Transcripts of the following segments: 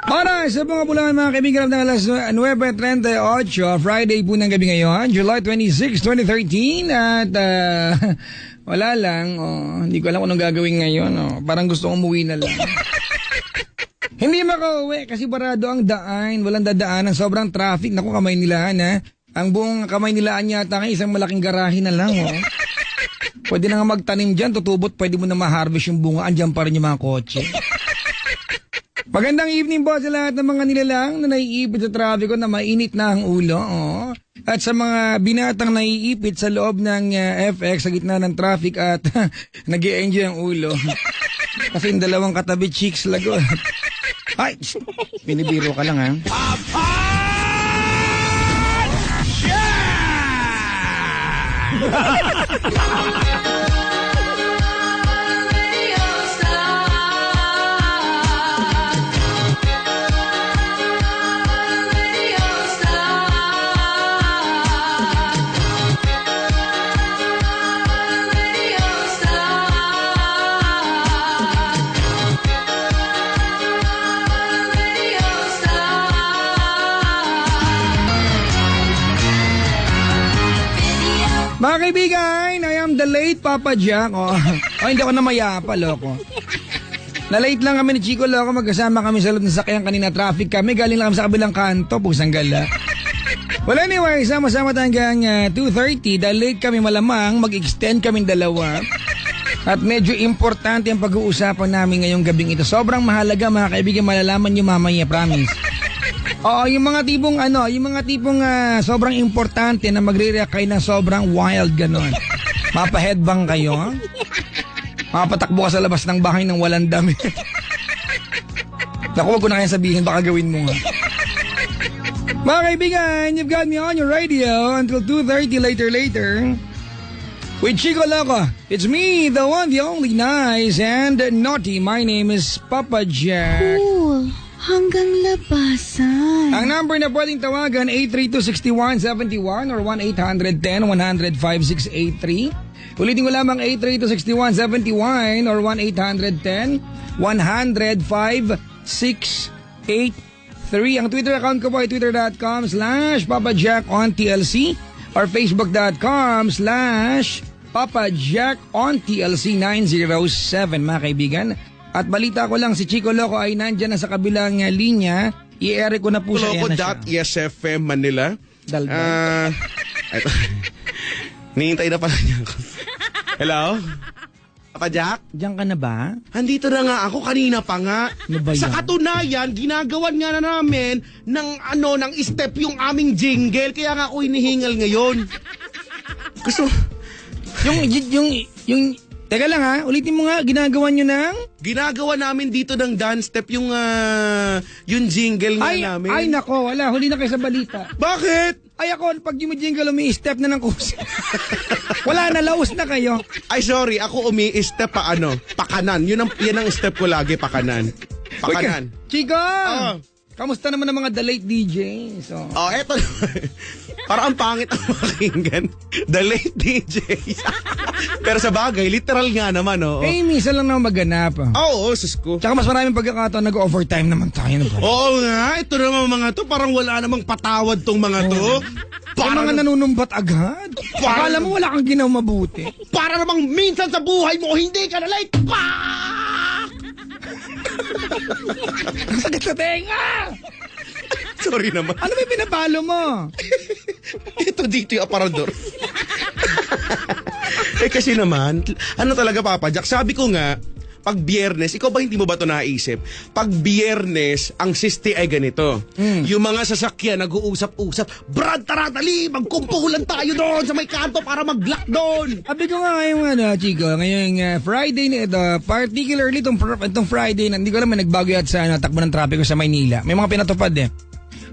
Para sa mga bulan mga kaibigan ng alas 9:38, Friday po ng gabi ngayon, July 26, 2013 at wala lang, hindi ko alam kung anong gagawin ngayon. Parang gusto kong umuwi na lang. Hindi makauwi kasi barado ang daan, walang dadaanan, sobrang traffic. Naku, kamay nilaan ha. Ang buong kamay nilaan yata ng isang malaking garahe na lang. Pwede na nga magtanim dyan, tutubot, pwede mo na ma-harvest yung bunga, andyan pa rin yung mga kotse. Magandang evening po sa lahat ng mga nilalang na naiipit sa traffic na mainit na ang ulo. At sa mga binatang naiipit sa loob ng FX sa gitna ng traffic at nag-i-enjoy ang ulo. Kasi yung dalawang katabi chicks lagot. Ay, binibiro ka lang ha. Mga kaibigan, I am the late Papa Jack. Hindi ako namayapa, loko. Na-late lang kami ni Chico Loco, magkasama kami sa loob ng sakyan kanina, traffic kami, galing lang kami sa kabilang kanto, pusang gala. Well anyway, sama-sama tayo hanggang 2:30, dahil late kami malamang, mag-extend kaming dalawa. At medyo importante ang pag-uusapan namin ngayong gabing ito. Sobrang mahalaga mga kaibigan, malalaman nyo mamaya, promise. Oo, yung mga tipong sobrang importante na magre-react kayo na sobrang wild ganon. Mapa-headbang kayo, ha? Mapatakbo ka sa labas ng bahay ng walang dami. Naku, wag ko na kaya sabihin, baka gawin mo nga. Mga kaibigan, you've got me on your radio until 2:30 later. With Chico Loco, it's me, the one, the only nice and naughty. My name is Papa Jack. Cool. Hanggang labasan. Ang number na pwedeng tawagan 832-6171 or 1-800-10-100-5683. Ulitin ko lamang 832-6171 or 1-800-10-100-5683. Ang Twitter account ko po ay twitter.com/PapaJackOnTLC or Facebook.com/PapaJackOnTLC907 mga kaibigan. At balita ko lang, si Chico Loco ay nandyan na sa kabilang linya. I-ere ko na po siya. Loco.ESFM Manila. Daldal. Nihintay na pala niya ako. Hello? Papa Jack? Diyan ka na ba? Andito na nga ako, kanina pa nga. Ano ba Sa yan? katunayan, ginagawan nga na namin ng step yung aming jingle. Kaya nga ako hinihingal ngayon. Gusto... Teka lang ha, ulitin mo nga, ginagawa nyo ng? Ginagawa namin dito ng dance step yung jingle nga namin. Ay nako, wala, huli na kayo sa balita. Bakit? Ay ako, pag yung jingle, umi-step na ng kusa. Wala na, laos na kayo. Ay sorry, ako umi-step pakanan. Yan ang step ko lagi, pakanan. Pakanan. Chico! Oh. Kamusta naman ang mga The Late DJs? Eto parang ang pangit ang makinggan. The Late DJ. Pero sa bagay, literal nga naman, Eh, minsan lang naman maganap. Oo, sus ko. Tsaka mas maraming pagkakataon, nag-overtime naman tayo. Oo nga, ito naman mga to, parang wala namang patawad tong mga to. Para mga nanunumbat agad. Akala mo wala kang ginawa mabuti. Para namang minsan sa buhay mo, hindi ka na late. Ang sakit sa tenga! Sorry naman. Ano ba pinapalo mo? Dito yung aparador. Kasi naman, ano talaga Papa Jack, sabi ko nga, pag Biyernes, ikaw ba hindi mo ba ito naisip? Pag Biyernes, ang siste ay ganito. Yung mga sasakyan nag-uusap-usap, Brad, tara, dali, magkumpulan tayo doon sa may kanto para mag-lock doon. Sabi ko nga ngayong Chico, ngayong Friday na ito, particularly itong Friday na, hindi ko alam, may nagbago yat sa takbo ng trapiko sa Maynila. May mga pinatupad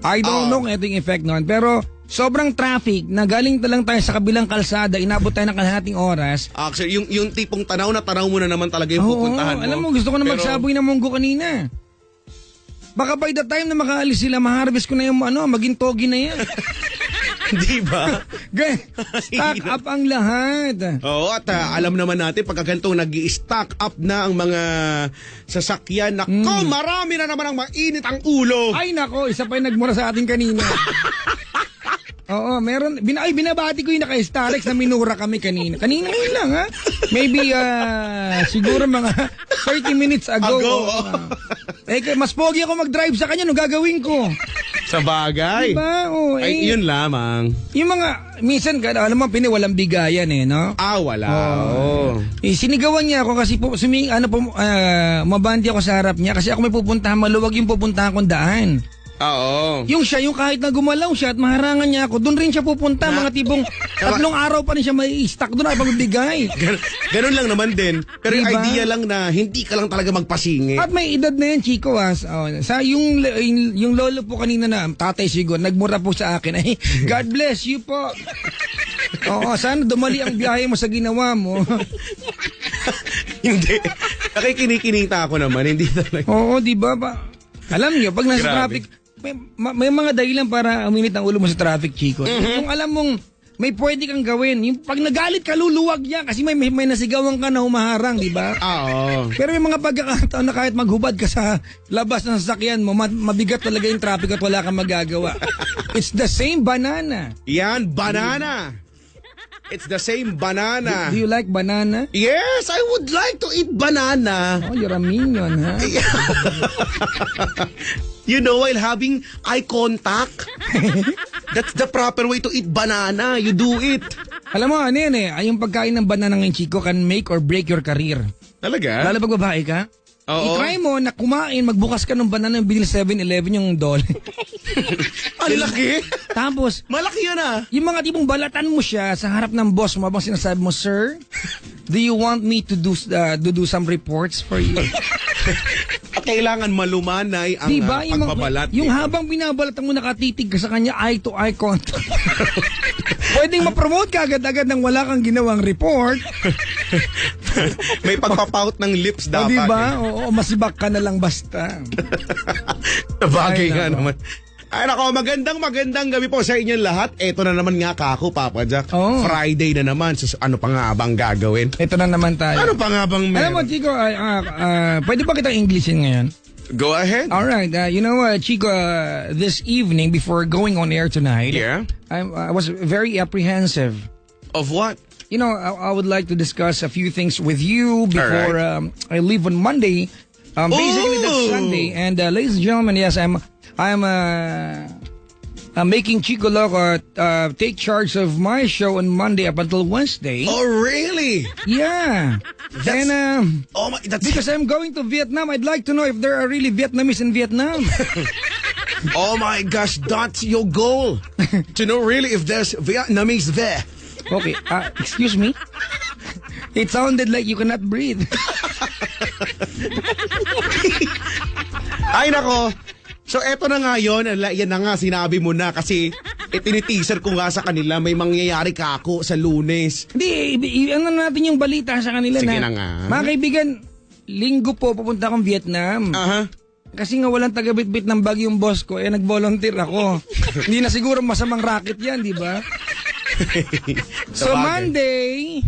I don't know kung ito yung effect noon, pero sobrang traffic na galing lang tayo sa kabilang kalsada, inabot tayo ng kalahating oras. Actually, yung tipong tanaw na tanaw mo na naman talaga yung pupuntahan mo. Alam mo, gusto ko na magsaboy ng munggo kanina. Baka by the time na makaalis sila, ma-harvest ko na yung maging togi na yan. Di ba? Stock up ang lahat. Oo, at alam naman natin, pagka ganitong nag-i-stock up na ang mga sasakyan, nako, marami na naman ang mainit ang ulo. Ay nako, isa pa yung nagmura sa atin kanina. Oo, meron. Binabati ko yung naka-Starex na minura kami kanina. Kanina yun lang, ha? Maybe, siguro mga 30 minutes ago. Mas pogi ako mag-drive sa kanya, no gagawin ko. Sa bagay. Diba? Oh, Ay, yun lamang. Yung mga, minsan, alam mo, walang bigayan no? Wala. Oh. Sinigawan niya ako kasi mabandi ako sa harap niya kasi ako may pupuntahan, maluwag yung pupuntahan kong daan. Oo. Yung kahit na gumalaw siya at maharangan niya ako, doon rin siya pupunta. Mga tipong 3 araw pa rin siya may stock doon ay pagbibigay. Ganun lang naman din. Pero diba? idea lang na hindi ka lang talaga magpasingi. At may edad na yan, Chico. Sa yung lolo po kanina na, tatay siguro, nagmura po sa akin. Ay, God bless you po. Oo, sana dumali ang biyahe mo sa ginawa mo. Hindi. Nakikinikinita ako naman, hindi talaga. Oo, di ba? Alam niyo, pag nasa Grabe. traffic, may mga dahilan para uminit ang ulo mo sa traffic, Chico. Yung alam mong may pwede kang gawin. Yung pag nagalit ka, luluwag niya kasi may nasigawan ka na humaharang, di ba? Oo. Pero may mga pagkakataon na kahit maghubad ka sa labas ng sasakyan mo, mabigat talaga yung traffic at wala kang magagawa. It's the same banana. Yan, banana. It's the same banana. Do you like banana? Yes, I would like to eat banana. Oh, you're a minion, ha? You know, while having eye contact. That's the proper way to eat banana. You do it. Alam mo, ano yan yung pagkain ng banana ngayon, Chico, can make or break your career. Talaga? Lalo pag babae ka. Oo. I-try mo na kumain, magbukas ka ng banana yung binili 7-Eleven yung doll. Ang laki. Tapos, Malaki yan yung mga tipong balatan mo siya sa harap ng boss mo habang sinasabi mo, Sir, do you want me to do some reports for you? Kailangan malumanay ang Diba? pagbabalat. Yung habang binabalatan mo nakatitig ka sa kanya, eye-to-eye contact. Pwedeng ma-promote ka agad-agad nang wala kang ginawang report. May pagpapout ng lips dapat. Diba? Oo, masibak ka na lang basta. Bagay Ay, nga nako. naman. Ay nako, magandang gabi po sa inyong lahat. Ito na naman nga kako, Papa Jack. Oh. Friday na naman. So, ano pa nga bang gagawin? Ito na naman tayo. Ano pa nga bang Alam mo, meron? Chico, pwede ba kitang Englishin ngayon? Go ahead. Alright, you know, Chico, this evening before going on air tonight, Yeah? I was very apprehensive. Of what? You know, I would like to discuss a few things with you before I leave on Monday. Basically, that's Ooh. Sunday. And ladies and gentlemen, yes, I'm making Chico Loco take charge of my show on Monday up until Wednesday. Oh, really? Yeah. That's- And Oh my, that's because I'm going to Vietnam, I'd like to know if there are really Vietnamese in Vietnam. oh my gosh, that's your goal. To know really if there's Vietnamese there. Okay, excuse me? It sounded like you cannot breathe. Ay nako. So eto na nga yun, yan na nga sinabi mo na kasi tiniteaser ko nga sa kanila may mangyayari ka ako sa Lunes. Hindi, ano natin yung balita sa kanila Sige na nga. Mga kaibigan, linggo po pupunta akong Vietnam. Aha. Kasi nga walang taga-bitbit ng bag yung boss ko, nag-volunteer ako. Hindi na siguro masamang racket yan, di ba? So Monday,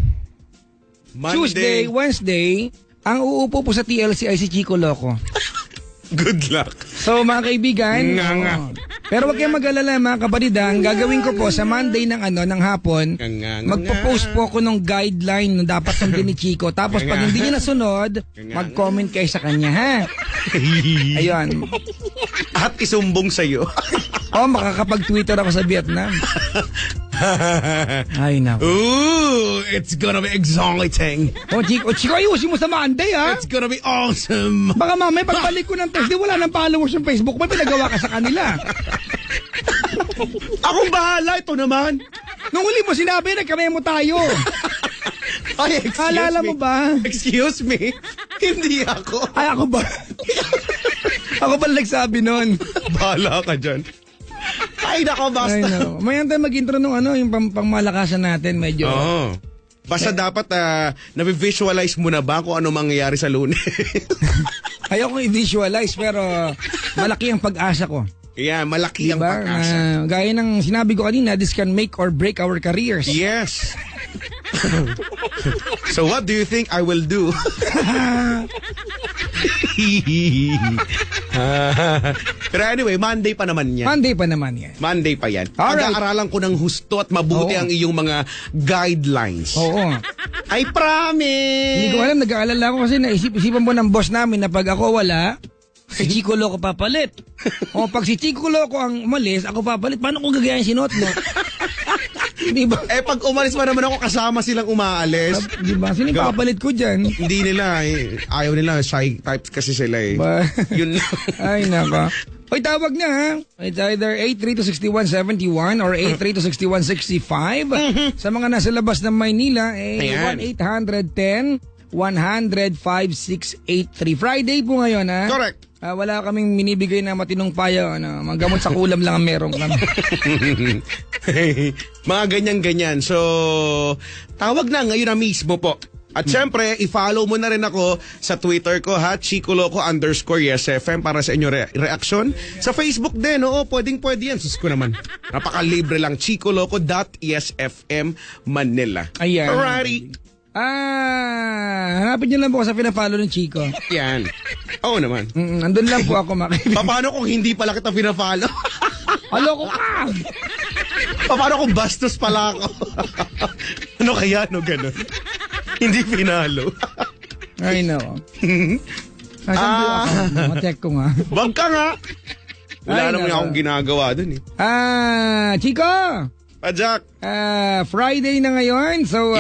Tuesday, Wednesday, ang uupo po sa TLC ay si Chico Loco. Good luck. So mga kaibigan, Nga. pero wag kayong mag-alala mga kapatid, ang gagawin ko po sa Monday ng hapon, Nga. magpo-post po ako ng guideline na dapat sundin ni Chico. Tapos pag hindi niya nasunod, mag-comment kayo sa kanya, ha? Ayun. At isumbong sa'yo. Makakapag-Twitter ako sa Vietnam. Ay, naku. Ooh, it's gonna be exciting. Chico, ayusin mo sa Monday, ha? It's gonna be awesome. Baka mamaya pagbalik ko ng Thursday, wala nang followers sa Facebook. May pinagawa ka sa kanila. Akong bahala, ito naman. Nung huli mo sinabi, nagkamemo tayo. Ay, excuse Alala me. mo ba? Excuse me. Hindi ako. Ay, ako ba? Ako ba nagsabi nun? Bahala ka dyan. Ay, nako, basta. Ay, no. Mayan tayo mag-intro nung yung pangmalakasan natin. Medyo. Oo. Basta dapat na-visualize mo na ba kung ano mangyayari sa Lunes? Ayoko i-visualize pero malaki ang pag-asa ko. Yeah, malaki ang Diba? pag-asa. Gaya ng sinabi ko kanina, this can make or break our careers. Yes. So what do you think I will do? Pero anyway, Monday pa naman yan. Monday pa naman yan. Monday pa yan. Alright. Pag-aaralan ko ng husto at mabuti Oo. ang iyong mga guidelines. Oo. I promise! Hindi ko alam, nag-aalala ko kasi naisip-isipan po ng boss namin na pag ako wala, si Chico Loco papalit. O pag si Chico Loco ang umalis, ako papalit. Paano kung gagayahin si Not, no? Di ba? Eh pag umalis pa naman ako kasama silang umaalis. Di ba? Sino yung papalit ko dyan? Hindi nila ayaw nila, shy types kasi sila eh. Ba? Yun lang. Ay, naka. Hoy, tawag na ha. It's either 83-6171 or 83-6165. Sa mga nasa labas ng Maynila, Ayan. 1-810-100-5683. Friday po ngayon ha. Correct. Wala kaming minibigay na matinong payo. Mga gamot sa kulam lang ang meron kami. Mga ganyan-ganyan. So, tawag na ngayon na mismo po. At syempre, i-follow mo na rin ako sa Twitter ko ha, ChicoLoco_YesFM para sa inyo reaksyon. Sa Facebook din, oo, pwedeng-pwede yan. Sus ko naman. Napakalibre lang, ChicoLoco.YesFM Manila. Ayan. Alrighty. Hanapin niyo lang po ako sa pinafollow ng Chico. Yan. Oo naman. Andun lang po ako makikita. Paano kung hindi pala kita pinafollow? Aloko ka! Paano kung bastos pala ako? Ano kaya, no, ganun? Hindi pinalo. Ay, no. Nasaan ba yung account mo? Check ko nga. Wag ka nga. Wala Ay, naman nako. akong ginagawa dun eh. Chico! Pajak. Friday na ngayon. So,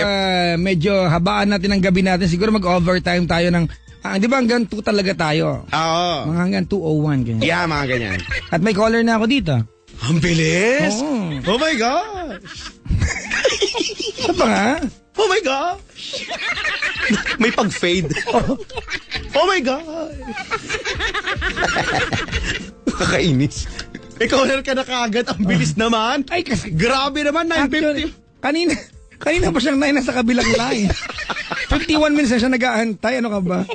medyo habaan natin ang gabi natin. Siguro mag-overtime tayo ng... di ba hanggang 2 talaga tayo? Oo. Mga hanggang 2:01. Ganyan. Yeah, mga ganyan. At may caller na ako dito. Ang bilis! Oo. Oh my gosh! Ano pa nga? Oh my gosh! May pag-fade. Oh my gosh! Kakainis. Ikaw ka na kaagad. Ang bilis naman. Ay, kasi... Grabe naman, 9:50. Kanina pa siyang nasa kabilang line. 51 minutes na siya nag-aantay. Ano ka ba?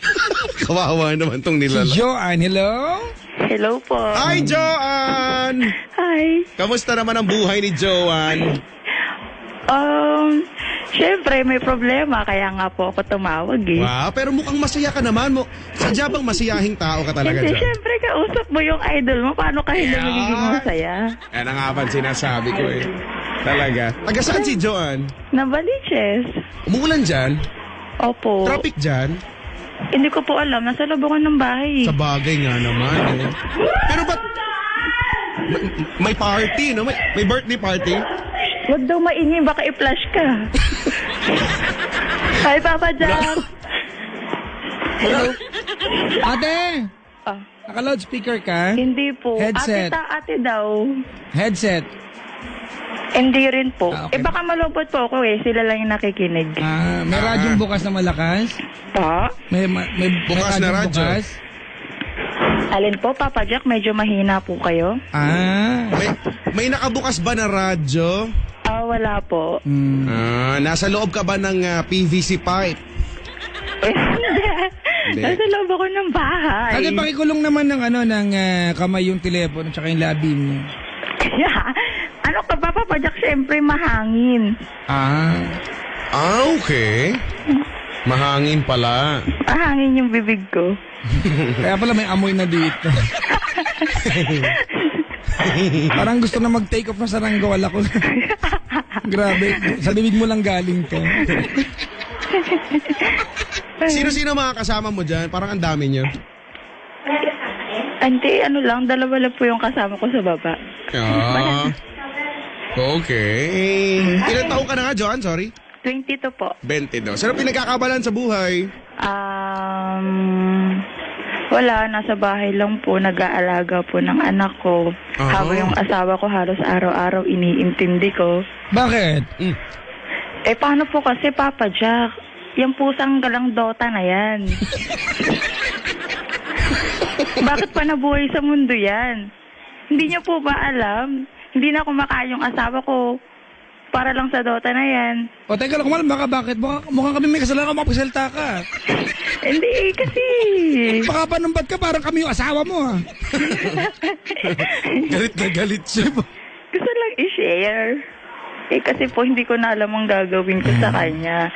Kawawa naman tong Si nilala. Joanne, hello? Hello po. Hi, Joanne! Hi. Kamusta naman ang buhay ni Joanne? Syempre may problema kaya nga po ako tumawag eh. Wow, pero mukhang masaya ka naman. Sadya bang masayahing tao ka talaga, Hindi, Joanne? syempre kausap mo yung idol mo. Paano ka hindi Yeah. magiging masaya? Yan ang nga ba sinasabi ko eh. Talaga. Taga saan si Joanne? Nabaliches. Umuulan dyan? Opo. Traffic dyan? Hindi ko po alam. Nasa lubungan ng bahay. Sa bagay nga naman eh. Pero ba't... May party, no? May birthday party? Huwag daw maingay. Baka i-flash ka. Hi, Papa Jack. Hello? Ate! Ah, Naka-loudspeaker ka? hindi po. Headset. Ate daw. Headset. Hindi rin po. Okay. Baka malungkot po ako eh. Sila lang yung nakikinig. May radyong bukas na malakas? Pa? May Bukas na radyong radyo. bukas? Alin po, Papa Jack? Medyo mahina po kayo. May nakabukas ba na radyo? Wala po. Nasa loob ka ba ng PVC pipe? Hindi. Nasa loob ako ng bahay. Ate, pakikulong naman ng kamay yung telepono tsaka yung labi mo. Ano ka ba, Papa Jack? Siyempre, mahangin. Okay. Mahangin pala. Mahangin yung bibig ko. Kaya pala may amoy na dito. Parang gusto na mag-take off na saranggo. Wala ko. Grabe. Sa bibig mo lang galing to. Sino-sino mga kasama mo dyan? Parang ang dami nyo. Hindi, dalawa lang po yung kasama ko sa baba. Okay. Ilan taong ka na nga, Joanne? Sorry. 22 po. 22. Sino pinagkakabalan sa buhay? Wala, nasa bahay lang po, nag-aalaga po ng anak ko. Habang yung asawa ko halos araw-araw iniintindi ko. Bakit? Paano po kasi, Papa Jack? Yung pusang galang Dota na yan. Bakit pa nabuhay sa mundo yan? Hindi niyo po ba alam? Hindi na kumakain yung asawa ko. para lang sa Dota na yan. O teka lang, kumalam, baka bakit? Mukhang kami may kasalanan, makapagsalta ka. Hindi, kasi... Baka panumbat ka, parang kami yung asawa mo, ha? Galit na galit siya. Gusto lang i-share. Kasi po hindi ko na alam ang gagawin ko sa kanya.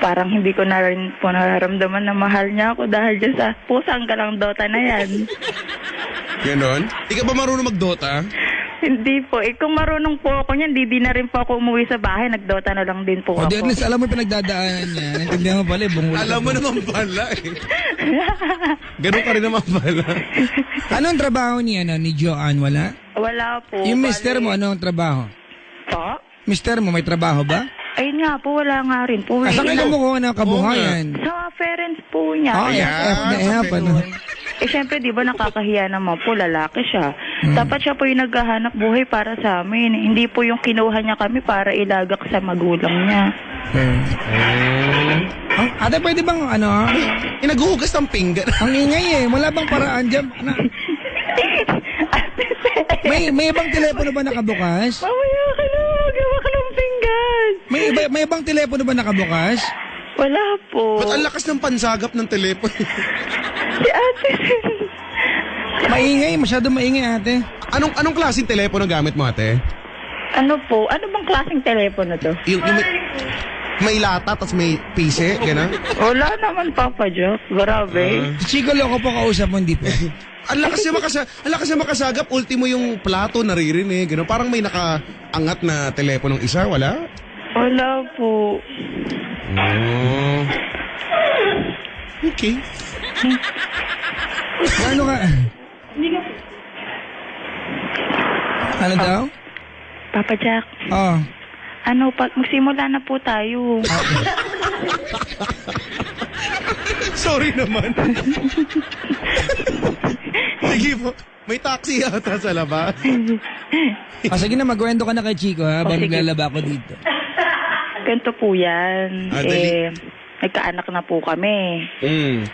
Parang hindi ko na rin po nararamdaman na mahal niya ako dahil dyan sa pusang galang Dota na yan. Ganon? Di ka ba marunong mag-Dota? Hindi po. Kung marunong po ako niyan, di na rin po ako umuwi sa bahay. Nag-Dota na lang din po O di at ako. least alam mo yung pinagdadaanan niya. Naintindihan mo pala, bungul. Alam mo naman pala eh. Ganon ka rin naman pala. Anong trabaho niya, ni Joanne? Wala? Wala po. Yung mister mo, anong trabaho? Po? Mister mo, may trabaho ba? Ayun nga po, wala nga rin po. Saan ka mo kuha ng kabuhayan? Sa parents po niya. Oh, Kaya yeah. sa Ano? syempre, di ba nakakahiya naman po, lalaki siya. Dapat siya po yung naghahanap buhay para sa amin. Hindi po yung kinuha niya kami para ilagak sa magulang niya. Ate, pwede bang ano? Naghuhugas ng pinggan. Ang ingay eh. Wala bang paraan dyan? May ibang telepono ba nakabukas? Mamaya ka na, magawa ka ng pinggan. May ibang telepono ba nakabukas? Wala po. Ba't ang lakas ng pansagap ng telepono? Si ate. Maingay, masyado maingay ate. Anong klaseng telepono gamit mo, ate? Ano po? Ano bang klaseng telepono to? Yung may lata, tapos may pise, gano'n? Wala naman, Papa Jock. Grabe. Si Chico Loco po kausap mo, hindi po. Ang lakas niya makasagap, ultimo yung plato naririnig, gano'n. Parang may nakaangat na teleponong isa, wala? Wala po. Oh. Okay. Ano ka? Ano daw? Papa Jack, Oh. magsimula na po tayo. Sorry naman. Sige po. May taxi yata sa labas. Sige na, magkwento ka na kay Chico ha, habang sige. naglalaba ako dito. Ganito po yan. Dali. Nagkaanak na po kami. Mm.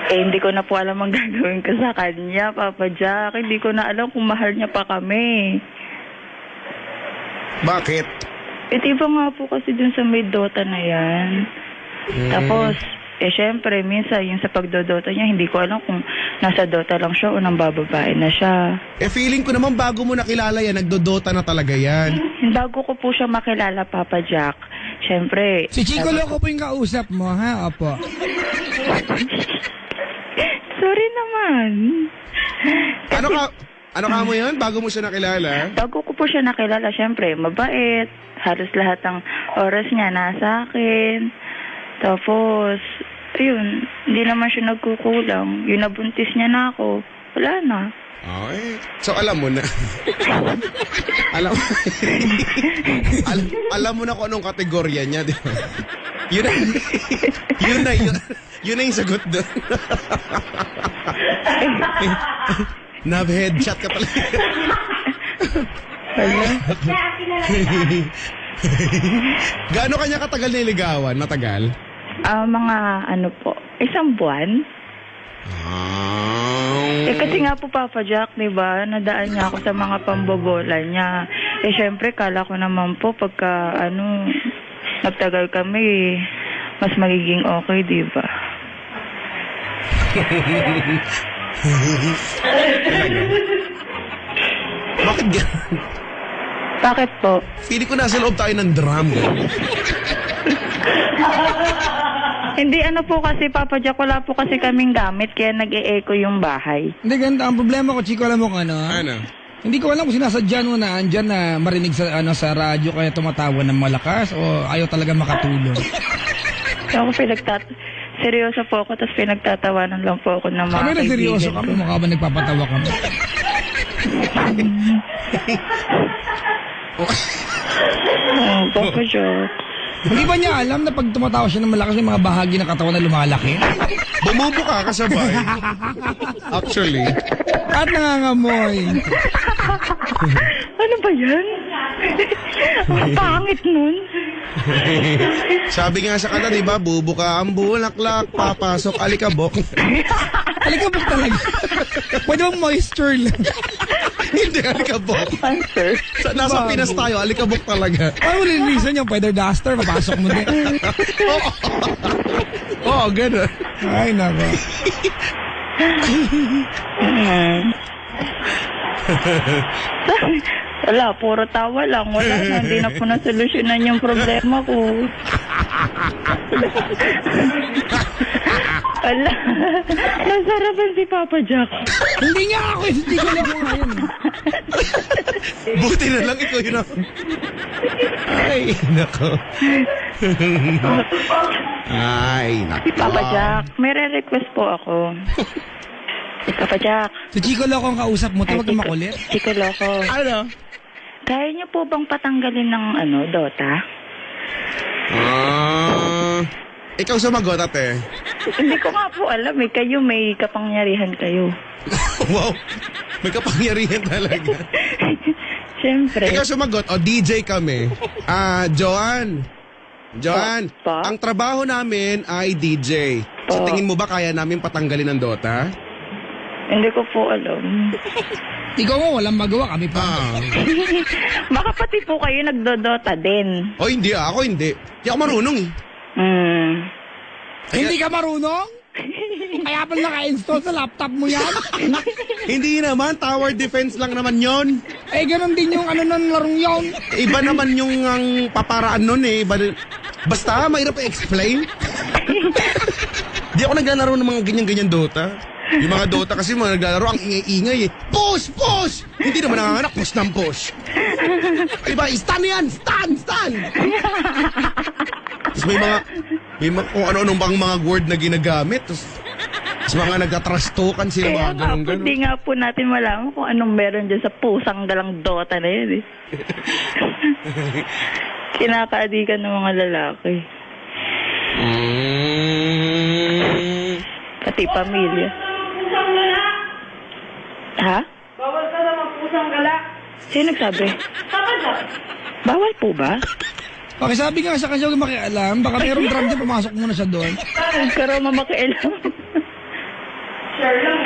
Hindi ko na po alam ang gagawin ko sa kanya, Papa Jack. Hindi ko na alam kung mahal niya pa kami. Bakit? Di ba nga po kasi dun sa may Dota na yan. Tapos, syempre, minsan yung sa pagdodota niya, hindi ko alam kung nasa Dota lang siya o nang bababae na siya. Feeling ko naman bago mo nakilala yan, nagdodota na talaga yan. Bago ko po siya makilala, Papa Jack, syempre... Si Chico Loco po yung kausap mo ha, opo. Sorry naman. Ano ka mo yun? Bago mo siya nakilala? Bago ko po siya nakilala, syempre, mabait. Halos lahat ng oras niya nasa akin. Tapos, ayun, hindi naman siya nagkukulang. Yung nabuntis niya na ako, wala na. Okay. So, alam mo na. alam mo na kung anong kategorya niya, di ba? Yun na yung sagot doon. Nab-headshot ka pala. Gaano kanya katagal niligawan? Matagal? Mga ano po, 1 buwan. Kasi nga po, Papa Jack, diba, nadaan niya ako sa mga pambobola niya. Syempre, kala ko naman po, pagka, nagtagal kami, mas magiging okay, diba? Bakit gano'n? Bakit po? Feeling ko nasa loob tayo ng drum. Hindi, po kasi, Papa Jack, wala po kasi kaming gamit, kaya nag-e-echo yung bahay. Hindi, ganda. Ang problema ko, Chico, alam mo kung ano? Ano? Hindi ko alam kung sinasadya mo na andyan na marinig sa sa radyo kaya tumatawa ng malakas o ayaw talaga makatulog. Ako seryoso po ako, tapos pinagtatawanan lang po ako ng mga Kami na seryoso kaibigan kami, ko. mukha ba nagpapatawa kami? Papa Jack. Hindi ba niya alam na pag tumatawa siya ng malakas may mga bahagi ng katawan na lumalaki? Bumubo ka kasabay. Actually. At nangangamoy. Ano ba yan? Ang pangit nun. Sabi nga sa kanta, di ba? Bubo ka ang bulaklak, papasok alikabok. Alikabok talaga. Pwede bang moisture lang? Hindi, alikabok. Answer. Nasa Pinas tayo, alikabok talaga. Ay, wala linisan yung feather duster, papasok mo din. Oo, gano'n. Ay, nako. Wala, puro tawa lang. Wala na, hindi na po nasolusyonan yung problema ko. Wala. Nasarapan si Papa Jack. Hindi nga ako, si Chico lang ako ngayon. Buti na lang ikaw yun. Ay, nako. Ay, nako. Papa Jack, may re-request po ako. Papa Jack. Si Chico lang ang kausap mo, tawag na makulit. Chico Loco. Ano? Kaya niyo po bang patanggalin ng Dota? Ikaw sumagot, ate. Hindi ko nga po alam eh. Kayo may kapangyarihan kayo. Wow. May kapangyarihan talaga. Siyempre. Ikaw sumagot, DJ kami. Joanne, Pa? ang trabaho namin ay DJ. Sa Pa? tingin mo ba kaya namin patanggalin ng Dota? Hindi ko po alam. Ikaw mo, walang magawa, kami pa. Baka pati po kayo nagdodota din. Oh, hindi ako hindi. Hindi ako marunong eh. Hindi ka marunong? Kaya pala naka-install sa laptop mo yan? Hindi naman, tower defense lang naman yon. Eh, ganun din yung ng larong yon. Iba naman yung ang paparaan nun eh. Basta, mahirap i-explain. Di ako naglalaro ng mga ganyan-ganyan Dota. Yung mga Dota kasi mga naglalaro ang ingay-ingay eh. Push! Push! Hindi naman nanganganak, push ng push. Diba, stun yan! Stun! Stun! Tapos may mga kung ano-anong bang mga word na ginagamit. Tapos mga nagtatrastokan sila Kaya mga nga po, ganun-ganun. di nga po natin malaman kung anong meron dyan sa pusang dalang Dota na yun eh. Kinakaadikan ng mga lalaki. Pati pamilya. Ha? Bawal ka na magpusang gala. Sino nagsabi? Papa Jack. Bawal po ba? Pakisabi nga sa kanya, huwag makialam. Baka mayroong drum dyan, pumasok muna siya doon. Pero mamakialam. Sure lang.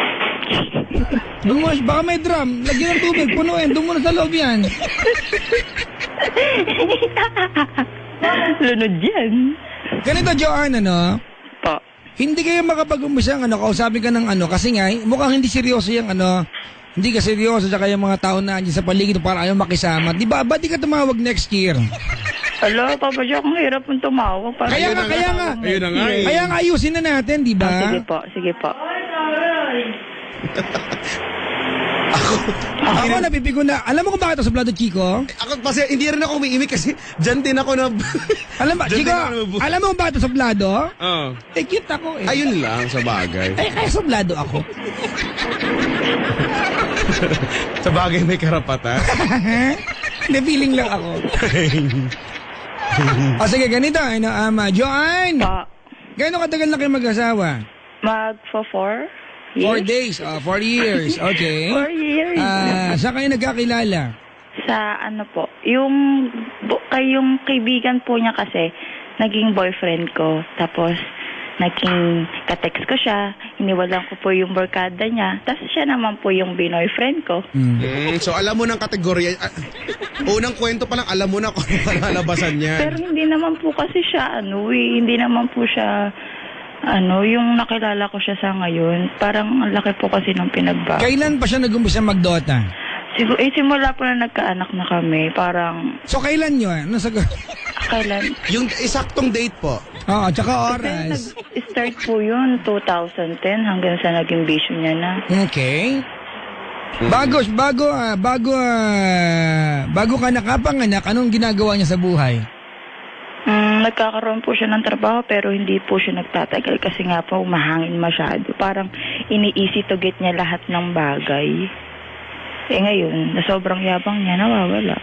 Doon mo, baka may drum. Lagyan ng tubig, punuin. Doon muna sa loob yan. Lunod yan. Ganito, Joanne, Po. hindi kayo makapag-umpisa ng kausapin ka ng kasi nga, mukhang hindi seryoso yung hindi ka seryoso tsaka yung mga tao na andyan sa paligid para ayaw makisama. Di ba? Ba't di ka tumawag next year? Alo, Papa Jack, ang hirap mong tumawag. Para Kaya nga. Ayun na nga eh. Kaya nga ayusin na natin, di ba? Sige po, sige po. Ako napipigo na. Alam mo kung bakit ako suplado, Chico? Ako kasi hindi rin ako umiimik kasi dyan din ako na... Alam ba, Diyan Chico, din ako nabubuhay. alam mo kung bakit ako suplado? Oh. Eh, cute ako eh. Ayun lang sa bagay. Ay, kaya suplado ako. Sa bagay may karapatan. Hindi, feeling lang ako. O sige, ganito, Joanne, Pa, gano'ng katagal na kayo mag-asawa? magpo-4 4 years? days, 4 years, okay. 4 years. Saan kayo nagkakilala? Sa po, yung kaibigan po niya kasi, naging boyfriend ko. Tapos, naging ka-text ko siya, iniwalan ko po yung barkada niya. Tapos siya naman po yung binoyfriend ko. So alam mo ng kategorya. Unang kwento pa lang alam mo na kung ano kalalabasan niya. Pero hindi naman po kasi siya, hindi naman po siya, yung nakilala ko siya sa ngayon. Parang ang laki po kasi ng pinagbago. Kailan pa siya nag-umpisa mag-Dota? Simula po na nagkaanak na kami, parang, So, kailan yun? kailan? Yung isaktong date po. Oo, tsaka Kasi oras. nag-start po yun 2010 hanggang sa naging bisyo niya na. Okay. Bago ka nakapanganak, anong ginagawa niya sa buhay? Nagkakaroon po siya ng trabaho pero hindi po siya nagtatagal kasi nga po mahangin masyado. Parang ini-easy to get niya lahat ng bagay. Ngayon, na sobrang yabang niya, nawawala.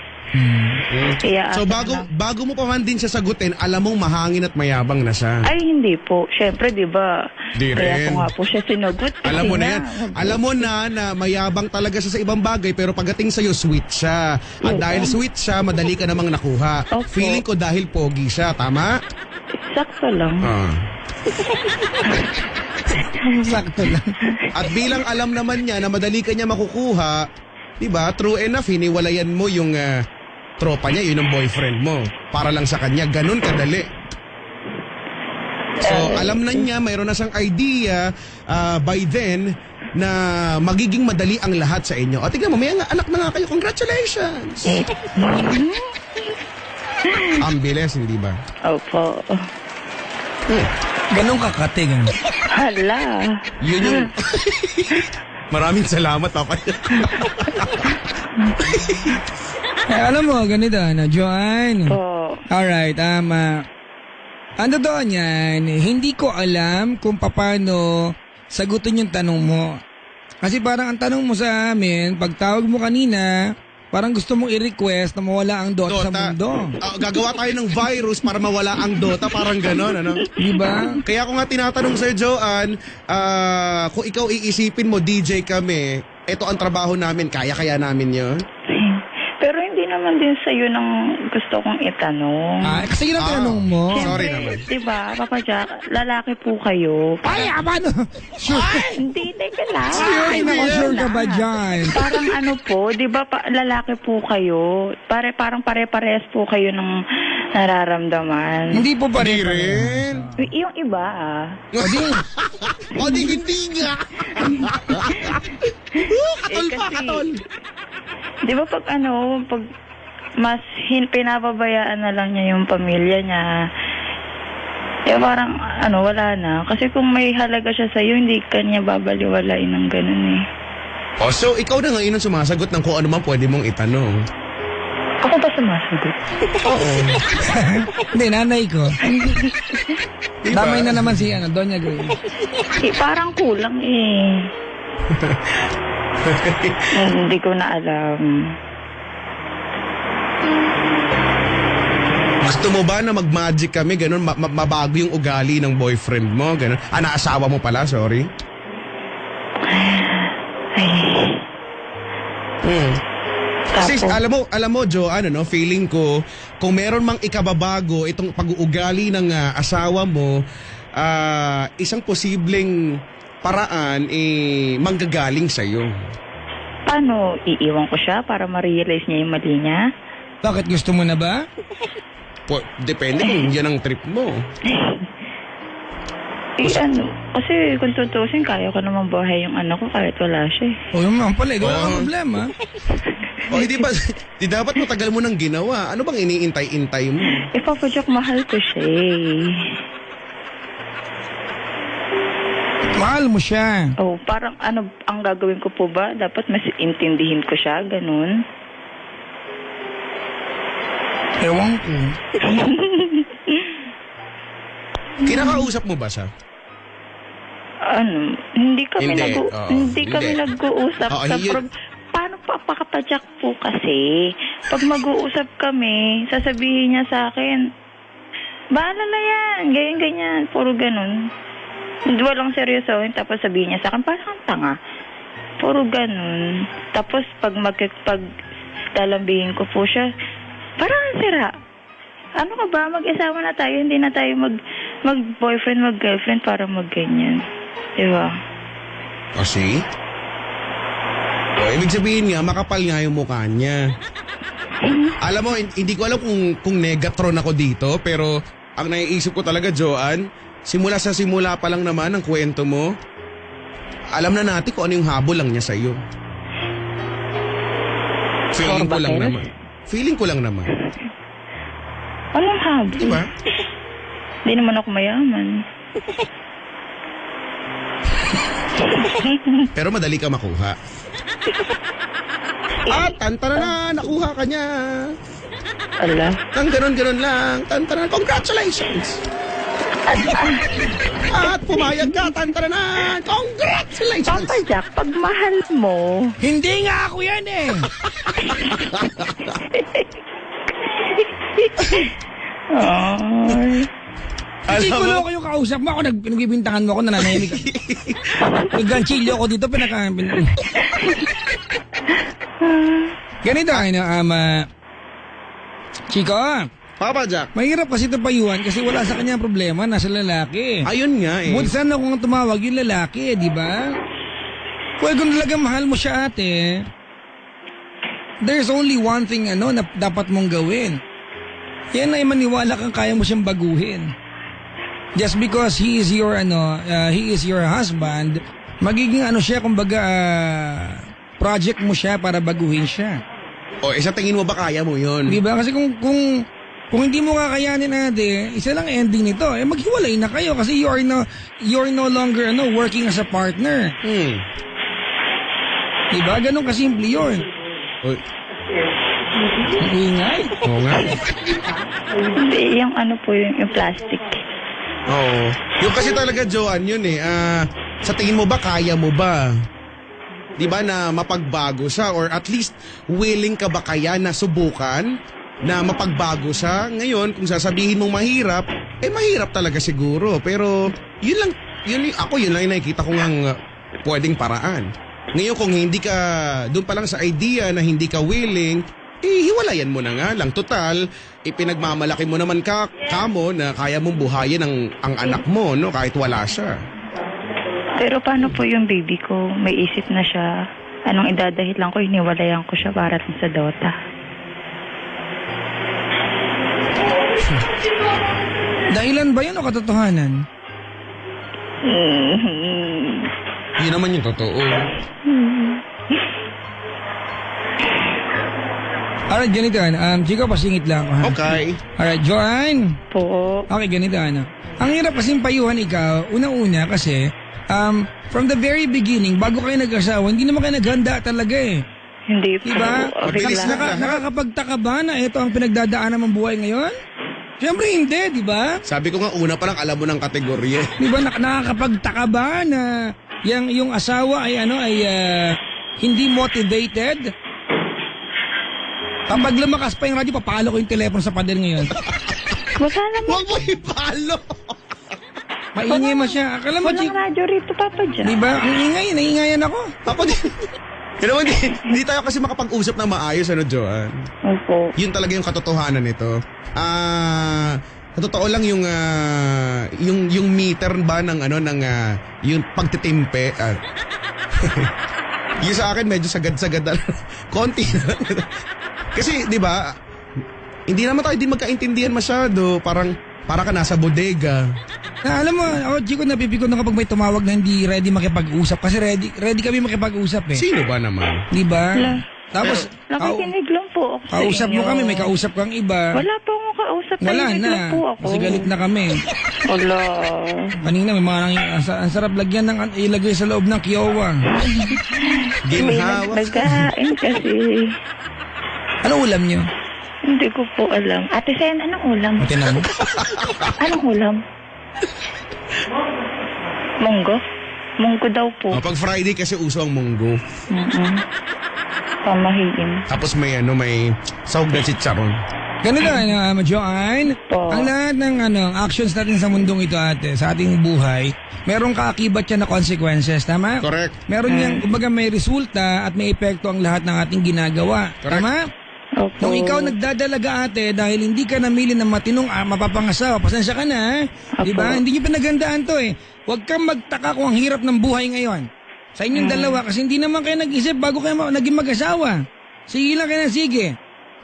Kaya So bago mo pa man din siya sagutin, alam mong mahangin at mayabang na siya. Ay, hindi po. Siyempre, di ba? Di rin. Kaya ko nga po siya sinagot. Alam mo kasi na yan. Alam mo na mayabang talaga siya sa ibang bagay pero pagdating sa'yo, sweet siya. At Oo. dahil sweet siya, madali ka namang nakuha. Opo. Feeling ko dahil pogi siya, tama? Sakto lang. Sakto lang. At bilang alam naman niya na madali ka niya makukuha, Diba? True enough, hiniwalayan mo yung tropa niya, yun ang boyfriend mo. Para lang sa kanya, ganun kadali. So, alam na niya, mayroon na siyang idea by then na magiging madali ang lahat sa inyo. O, tignan mo, may anak na nga kayo. Congratulations! Ang bilis, hindi ba? Opo. Ganun kakate, ganun. Hala. Yun yung... Maraming salamat, Papa. Alam mo, ganito, Joanne. Po. Alright, ang totoo niyan, hindi ko alam kung paano sagutin yung tanong mo. Kasi parang ang tanong mo sa amin, pag tawag mo kanina, parang gusto mong i-request na mawala ang Dota sa mundo. Gagawa tayo ng virus para mawala ang Dota, parang gano'n, ano? Diba? Kaya ako nga tinatanong sa'yo, Joanne, kung ikaw iisipin mo, DJ kami, ito ang trabaho namin, kaya namin yun? Pero hindi naman din sa'yo nang gusto kong itanong. Kasi yun ang tinanong mo. Sorry naman. Diba, Papa Jack, lalaki po kayo. Ay, paano? Sure. Hindi, teka lang. Ay, naku, sure ka ba dyan? Parang ano po, di ba lalaki po kayo? Parang pare-parehas po kayo ng nararamdaman. Hindi po pa Hindi rin. rin. Yung iba O di hindi nga. Katol pa, kasi- katol. Di ba pag mas pinapabayaan na lang niya yung pamilya niya, parang wala na. Kasi kung may halaga siya sa'yo, hindi ka niya babaliwalain ng ganun eh. O so, ikaw na ngayon ang sumasagot ng kung ano man pwede mong itanong. Ako ba sumasagot? Oo. Hindi, nanay ko. Diba? Damay na naman si Doña Grace. Parang kulang eh. Hindi ko na alam. Gusto mo ba na mag-magic kami, ganun, mabago yung ugali ng boyfriend mo, ganun? Naasawa mo pala, sorry. Kasi alam mo, Joanne, feeling ko, kung meron mang ikababago itong pag-uugali ng asawa mo, isang posibleng paraan manggagaling sa'yo. Paano? Iiwan ko siya para ma-realize niya yung mali niya? Bakit gusto mo na ba? Depende kung yan ang trip mo. Kasi kung tutusin, kaya ko naman buhay yung anak ko kahit wala siya. O yung mga pala, ikaw ang problema. O hindi ba, di dapat matagal mo nang ginawa. Ano bang iniintay-intay mo? Papa Jack, mahal ko siya eh. Mahal mo siya. Oh, parang ang gagawin ko po ba? Dapat mas intindihin ko siya, ganun. Ewan ko. Kinakausap mo ba siya? Hindi kami Hindi. nag-uusap Oo, sa yun- paano Papa Jack po kasi? Pag mag-uusap kami, sasabihin niya sa akin, bahala na yan, ganyan, puro ganun. Walang seryosohin, tapos sabihin niya sa akin, parang kang tanga. Puro ganun. Tapos pag lalambihin ko po siya, parang ang sira. Ano ka ba? Mag-asawa na tayo, hindi na tayo mag-boyfriend, mag-girlfriend para mag-ganyan. Diba? O see? O, ibig sabihin nga, makapal nga yung mukha niya. Alam mo, hindi ko alam kung negatron ako dito, pero ang naiisip ko talaga, Joanne, simula pa lang naman ang kwento mo, alam na natin kung ano yung habol lang niya sa'yo. Feeling ko lang naman. Feeling ko lang naman. Anong habol? Diba? Hindi naman ako mayaman. Pero madali ka makuha. At tantara na, nakuha ka niya. Ala. Nang ganon lang, tantara na, congratulations. At pumayag ka, tantara na, congratulations. Papa Jack, pag mahal mo, Hindi nga ako yan eh. Hindi ko lang ako yung kausap mo. Ako nagbibintangan mo ako, nananahimik ako. Nagganchilyo ako dito, Ganito, Chico, Papa Jack, mahirap kasi ito payuhan kasi wala sa kanya problema, nasa lalaki. ayun nga eh. Buti sana kung tumawag yung lalaki, di ba? Kung talagang mahal mo siya, ate, there's only one thing na dapat mong gawin. Yan ay maniwala kang kaya mo siyang baguhin. Just because he is your husband, magiging siya, kumbaga, project mo siya para baguhin siya. O, sa tingin mo ba kaya mo yun? Di ba? Kasi kung hindi mo kakayanin ate, isa lang ending nito. Maghiwalay na kayo kasi you're no longer working as a partner. Di ba? Ganun kasimple yun. Oy. Ang ingay. Oo nga. Hindi, yung po yung plastic. Oo. Yung kasi talaga, Joanne, yun eh. Sa tingin mo ba, kaya mo ba? Di ba na mapagbago siya? Or at least, willing ka ba kaya na subukan na mapagbago siya? Ngayon, kung sasabihin mong mahirap, mahirap talaga siguro. Pero, yun lang yung nakikita ko ngang pwedeng paraan. Ngayon, kung hindi ka, doon pa lang sa idea na hindi ka willing, hiwalayan mo na nga lang. Total, pinagmamalaki mo naman kamo na kaya mong buhayin ang anak mo, no? Kahit wala siya. Pero paano po yung baby ko? May isip na siya. Anong idadahit lang ko, hiniwalayan ko siya para sa Dota. Dahilan ba yun o katotohanan? Yun naman yung totoo. Alright, ganito Chico, pasingit lang. Okay. Alright, Joanne. Po. Okay, ganito Ang hirap kasing payuhan ikaw, unang-una kasi, from the very beginning, bago kayo nag-asawa, hindi naman kayo naghanda talaga eh. Hindi po. Diba? Okay Bilis lang. Nakakapagtaka ba na ito ang pinagdadaanan ng buhay ngayon? Siyempre hindi, di ba? Sabi ko nga, una pa lang alam mo ng kategorya. Di ba nakakapagtaka ba na yung asawa ay hindi motivated? Kapag lumakas pa yung radyo, papalo ko yung telepono sa pader ngayon. Wala naman. Huwag mo ipalo! Maingay mo siya. Akala mo, Walang radyo rito, Papa Jack. di ba? Ang ingay, naiingayan ako. Ako din. Hindi tayo kasi makapag-usap na maayos, Joanne? Opo. Yun talaga yung katotohanan nito. Sa totoo lang yung meter ba ng yung pagtitimpe. Yung sa akin medyo sagad-sagad konti. Kasi 'di ba? Hindi naman tayo magkaintindihan masyado, para ka nasa bodega. Alam mo, ako, Chico, napipikon na kapag may tumawag na hindi ready makipag-usap. Kasi ready kami makipag-usap eh. Sino ba naman? Di ba? Wala. Tapos, Nakikinig lang po ako sa kausap mo inyo. kami, may kausap kang iba. Wala po akong kausap. Wala Nakikinig na. lang po ako. Kasi galit na kami. Wala. Kanina may mga ang sarap lagyan ng ilagay sa loob ng kiyowa. Ginhawa. Nagkain kasi. Ano ulam nyo? Hindi ko po alam. Ate Sen, anong ulam? Tinanong. Anong ulam? Munggo? Munggo daw po. Pag Friday kasi uso ang munggo. Pamahiin. Tapos may sahog na chicharon. Ganito Joanne. Po. Ang lahat ng actions natin sa mundong ito ate, sa ating buhay, merong kaakibat yan na consequences, tama? Correct. Meron yan, kumbaga may resulta at may epekto ang lahat ng ating ginagawa. Correct. Tama? Opo. Nung ikaw nagdadalaga ate dahil hindi ka namili ng matinong mapapangasawa, pasensya ka na, di ba? Apo. Hindi niyo pinagandaan to eh. Huwag kang magtaka kung ang hirap ng buhay ngayon. Sa inyong dalawa kasi hindi naman kayo nag-isip bago kayo naging mag-asawa. Sige lang kayo na sige.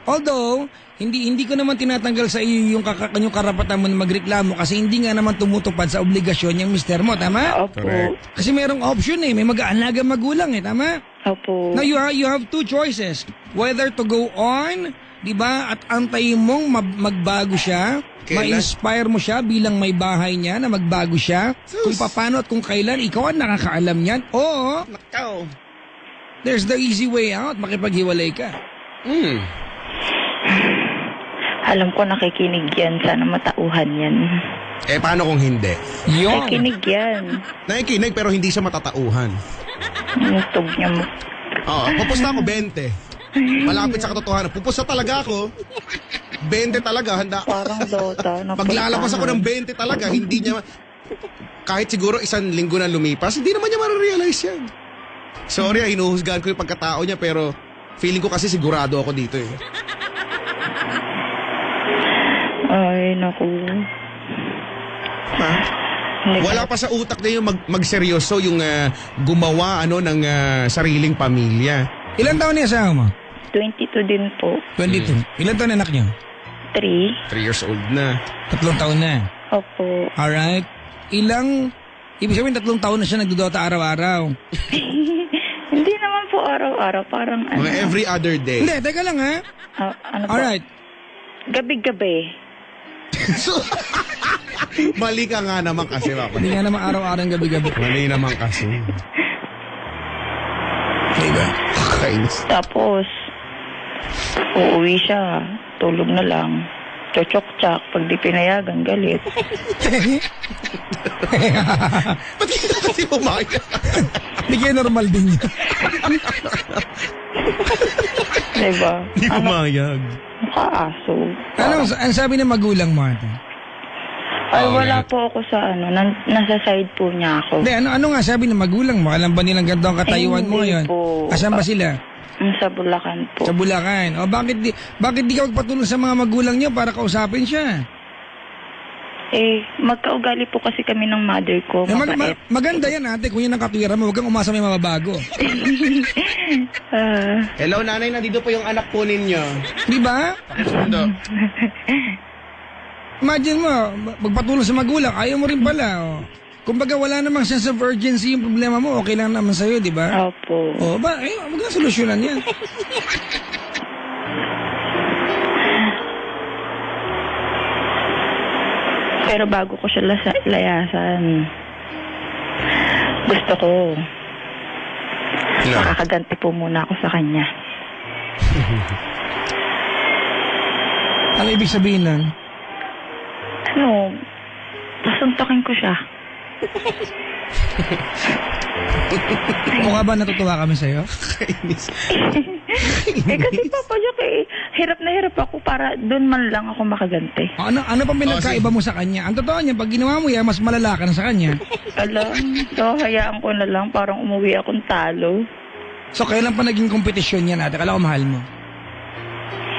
Although, hindi ko naman tinatanggal sa iyo yung karapatan mo na magreklamo kasi hindi nga naman tumutupad sa obligasyon yung mister mo, tama? Opo. Correct. Kasi merong option eh, may mag-aalaga magulang eh, tama? Opo. Now you have two choices. Whether to go on, 'di ba? At antayin mong magbago siya, Kailan? ma-inspire mo siya bilang may bahay niya na magbago siya. Kung paano at kung kailan, ikaw ang nakakaalam niyan. Oo, Nakaw. there's the easy way out, makipaghiwalay ka. Alam ko nakikinig yan. Sana matauhan yan. Paano kung hindi? Yun. Nakikinig yan. Nakikinig pero hindi siya matatauhan. YouTube niya mo. Oo, pupusta ako 20. Malapit sa katotohanan. Pupusta talaga ako. 20 talaga, handa. Parang Dota. Paglalabas ako ng 20 talaga, hindi niya... Kahit siguro isang linggo na lumipas, hindi naman niya marirealize yan. Sorry, hinuhusgahan ko yung pagkatao niya, pero feeling ko kasi sigurado ako dito eh. Ay, naku. Ha? Wala pa sa utak niya yung magseryoso, yung gumawa ng sariling pamilya. Ilan taon niya asawa mo? 22 din po. 22. Ilan taon anak niyo? 3. 3 years old na. 3 taon na. Opo. Alright. Ibig sabihin 3 taon na siya nagdodota araw-araw. Hindi naman po araw-araw. Parang Mga every other day. Hindi, teka lang ha. ano po? Alright. Gabi-gabi. So, mali ka nga naman kasi, Papa. Hindi nga naman araw-araw gabi-gabi. Mali naman kasi. Diba? Kainis. Tapos, uuwi siya. Tulog na lang. Chochok-chak. Pag di pinayagan, galit. Ba't hindi ka kasi pumayag? Hindi kaya normal din yun. Diba? Hindi pumayag. Mukha-aso. Ano sabi ng magulang mo ate? Ay, Oh, wala yeah. po ako sa nasa side po niya ako. Hindi, ano nga sabi ng magulang mo? Alam ba nilang ganito ang katayuan mo Hindi ngayon? po. Asan ba sila? Sa Bulacan po. Sa Bulacan. O bakit di ka magpatulong sa mga magulang niyo para kausapin siya? Magkaugali po kasi kami ng mother ko. Mabait. Maganda yan ate, kung yan ang katwiran mo, huwag kang umasa may mababago. Hello, nanay. Nandito po yung anak po ninyo. Di ba? Pakisundo. Imagine mo, magpatulong sa magulang, ayaw mo rin pala. O. Kumbaga wala namang sense of urgency yung problema mo, okay lang naman sa'yo, di ba? Opo. O, huwag na solusyonan yan. Pero bago ko siya layasan, gusto ko, makakaganti po muna ako sa kanya. Ano ibig sabihin nun? Pasuntokin ko siya. Mukha ba natutuwa kami sa'yo? Kainis. Kasi Papa Jack, hirap na hirap ako para doon man lang ako makaganti. Ano pa pinagkaiba mo sa kanya? Ang totoo niya, pag ginawa mo yan, mas malala ka na sa kanya. Hayaan ko na lang, parang umuwi akong talo. So, kailan pa naging kompetisyon yan ate? Kala ko mahal mo.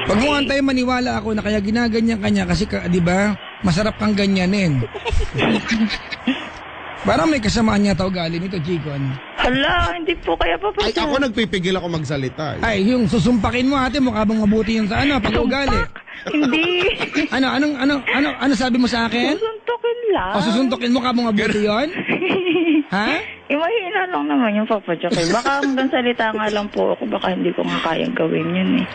Pag mo antay maniwala ako na kaya ginaganyan kanya kasi, di ba, masarap kang ganyanin. Parang may kasamaan niya tao gali nito, Chico. Hala, hindi po kaya Papa Ay, Jack. ako nagpipigil ako magsalita. Ay, yung susumpakin mo ate, mukha bang mabuti yun sa pag ugali. Hindi. Ano sabi mo sa akin? Susuntokin lang. O susuntokin mo ka bang mabuti yun? Ha? Mahina lang naman yung Papa Jack. Baka hanggang salita nga lang po ako, baka hindi ko nga kayang gawin yun eh.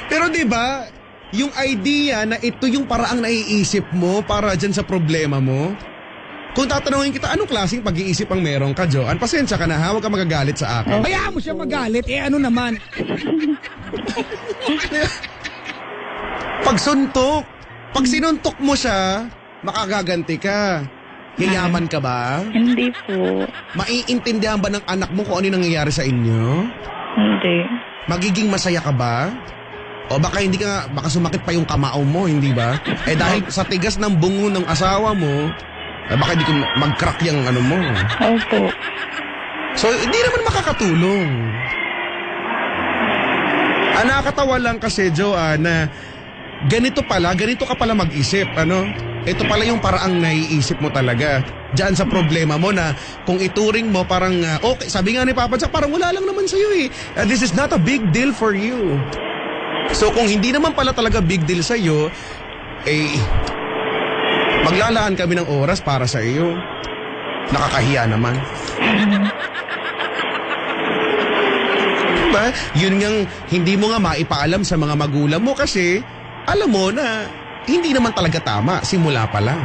Pero 'di ba, yung idea na ito yung paraang naiisip mo para dyan sa problema mo, kung tatanungin kita, anong klaseng pag-iisip ang meron ka, Joanne? Pasensya ka na ha, huwag ka magagalit sa akin. Hayaan mo siya magalit, ano naman? Pagsuntok, pag sinuntok mo siya, makagaganti ka. Yayaman ka ba? Hindi po. Maiintindihan ba ng anak mo kung ano yung nangyayari sa inyo? Hindi. Magiging masaya ka ba? O baka hindi ka, baka sumakit pa yung kamao mo, hindi ba? Dahil sa tigas ng bungo ng asawa mo, baka hindi ko mag-crack yung ano mo. Opo. So, hindi naman makakatulong. Nakakatawa lang kasi, Joanne, na ganito ka pala mag-isip, ano? Ito pala yung paraang naiisip mo talaga. Diyan sa problema mo na kung ituring mo parang, okay, sabi nga ni Papa Jack, parang wala lang naman sa'yo eh. This is not a big deal for you. So kung hindi naman pala talaga big deal sa'yo, maglalaan kami ng oras para sa iyo. Nakakahiya naman. Diba? Yun ngang hindi mo nga maipaalam sa mga magulang mo kasi alam mo na hindi naman talaga tama simula pa lang.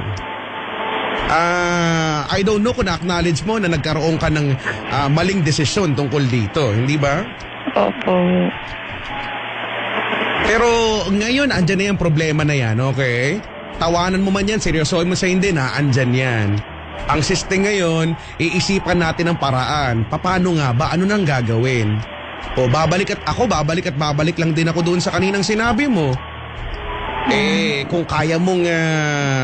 I don't know kung na-acknowledge mo na nagkaroon ka ng maling desisyon tungkol dito, hindi ba? Opo. Pero ngayon, andyan na yung problema na yan, okay? Tawanan mo man yan, seryosohin mo sa hindi na, andyan yan. Ang siste ngayon, iisipan natin ang paraan. Paano nga ba? Ano nang gagawin? O babalik lang din ako doon sa kaninang sinabi mo. Kung kaya mong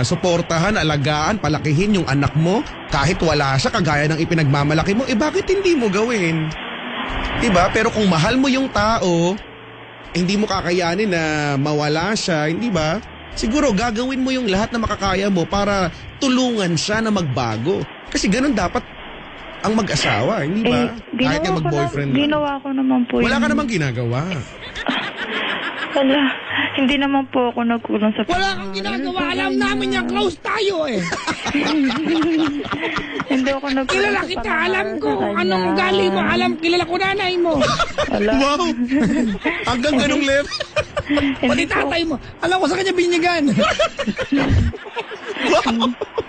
suportahan, alagaan, palakihin yung anak mo, kahit wala siya, kagaya ng ipinagmamalaki mo, bakit hindi mo gawin? Diba? Pero kung mahal mo yung tao, hindi mo kakayanin na mawala siya, hindi ba? Siguro gagawin mo yung lahat na makakaya mo para tulungan siya na magbago. Kasi ganun dapat ang mag-asawa, hindi ba? Kahit nga mag-boyfriend lang. Ginawa ko naman po Wala yun. ka namang ginagawa. Wala. Hindi naman po ako nagkulang sa Wala kang ginagawa. Alam namin yan. Close tayo eh. Hindi ako nagkulang Kilala sa kita. pamamahala Alam ko sa kanya. anong ugali mo. Kilala ko nanay mo. Wala. Wow! Hanggang ganong level. Pati tatay mo. Alam ko sa kanya binyagan.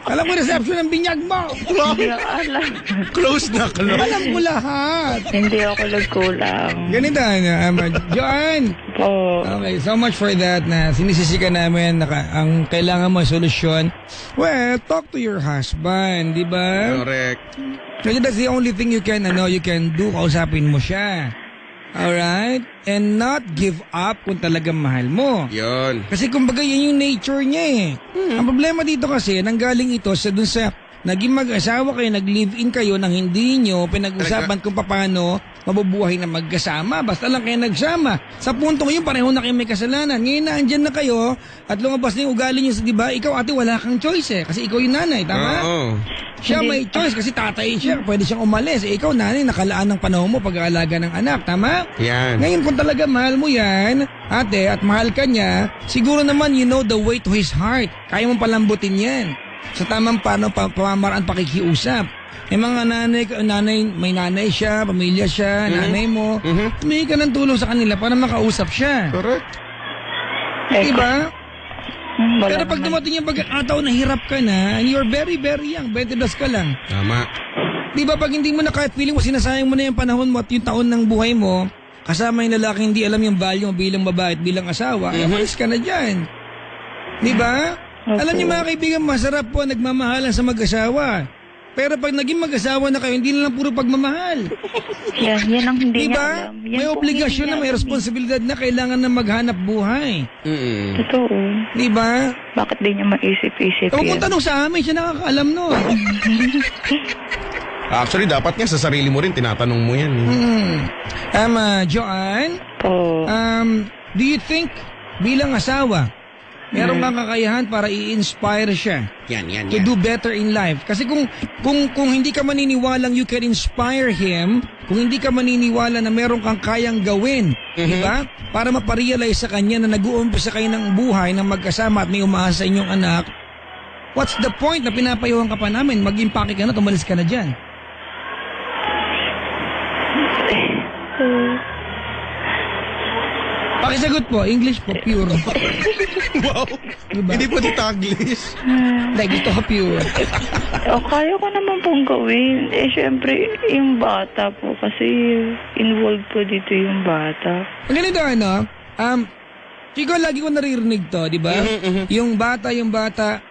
Alam ko reception ng binyag mo. Hindi ako alam. Close na, close. Alam ko lahat. Hindi ako nagkulang. Ganito na, Joanne. Po. Okay, so much for that na sinisisi ka namin ang kailangan mo solusyon. Well, talk to your husband, di ba? Correct. Kasi that's the only thing you can do, kausapin mo siya. Alright? And not give up kung talagang mahal mo. Yun. Kasi kumbaga yan yung nature niya eh. Ang problema dito kasi, nanggaling ito sa dun sa naging mag-asawa kayo, nag-live-in kayo nang hindi nyo pinag-usapan kung paano mabubuhay na magkasama. Basta lang kayo nagsama. Sa puntong yun, pareho na kayo may kasalanan. Ngayon na andyan na kayo at lumabas na yung ugali nyo, di ba? Ikaw ate, wala kang choice eh. Kasi ikaw yung nanay, tama? Oo. Siya may choice kasi tatay siya. Pwede siyang umalis. Eh, ikaw nanay, nakalaan ng panahon mo pag-aalaga ng anak, tama? Yan. Ngayon kung talaga mahal mo yan, ate, at mahal ka niya, siguro naman you know the way to his heart. Kaya mong palambutin yan. Sa tamang pamamaraan pakikiusap. May mga may nanay siya, pamilya siya, nanay mo. Humingi ka ng tulong sa kanila para makausap siya. Correct. Diba? Wala Pero pag naman. dumating yung pagkakataon na hirap ka na, and you're very, very young, 22 ka lang. Tama. Di ba pag hindi mo na kahit feeling mo, sinasayang mo na yung panahon mo at yung taon ng buhay mo, kasama yung lalaki hindi alam yung value mo bilang babae at bilang asawa, umalis ka na dyan. Di ba? Okay. Alam niyo mga kaibigan, masarap po nagmamahalan sa mag-asawa. Pero pag naging mag-asawa na kayo, hindi na lang puro pagmamahal. Yan ang hindi Di niya ba? alam. Yan May po obligasyon hindi na, niya may alam responsibilidad na kailangan na maghanap buhay. Totoo. Di ba? Bakit di niya maisip-isip Huwag mong yan? tanong sa amin, siya nakakaalam nun. Actually, dapat nga sa sarili mo rin, tinatanong mo yan. Joanne, Po. do you think bilang asawa, meron kang kakayahan para i-inspire siya Yan. to do better in life? Kasi kung hindi ka maniniwalang you can inspire him, kung hindi ka maniniwala na meron kang kayang gawin, di ba? Para maparealize sa kanya na nag-uumpisa kayo ng buhay ng magkasama at may umaasa sa inyong anak, what's the point na pinapayuhan ka pa namin? Mag-impake ka na, tumalis ka na dyan. Pakisagot po, English po, pure. Wow. Diba? Hindi po Taglish. Like, gusto ka pure. Kaya ko naman pong gawin. Syempre, yung bata po kasi involved po dito yung bata. Ganito Chico, lagi ko naririnig to, di ba? Yung bata,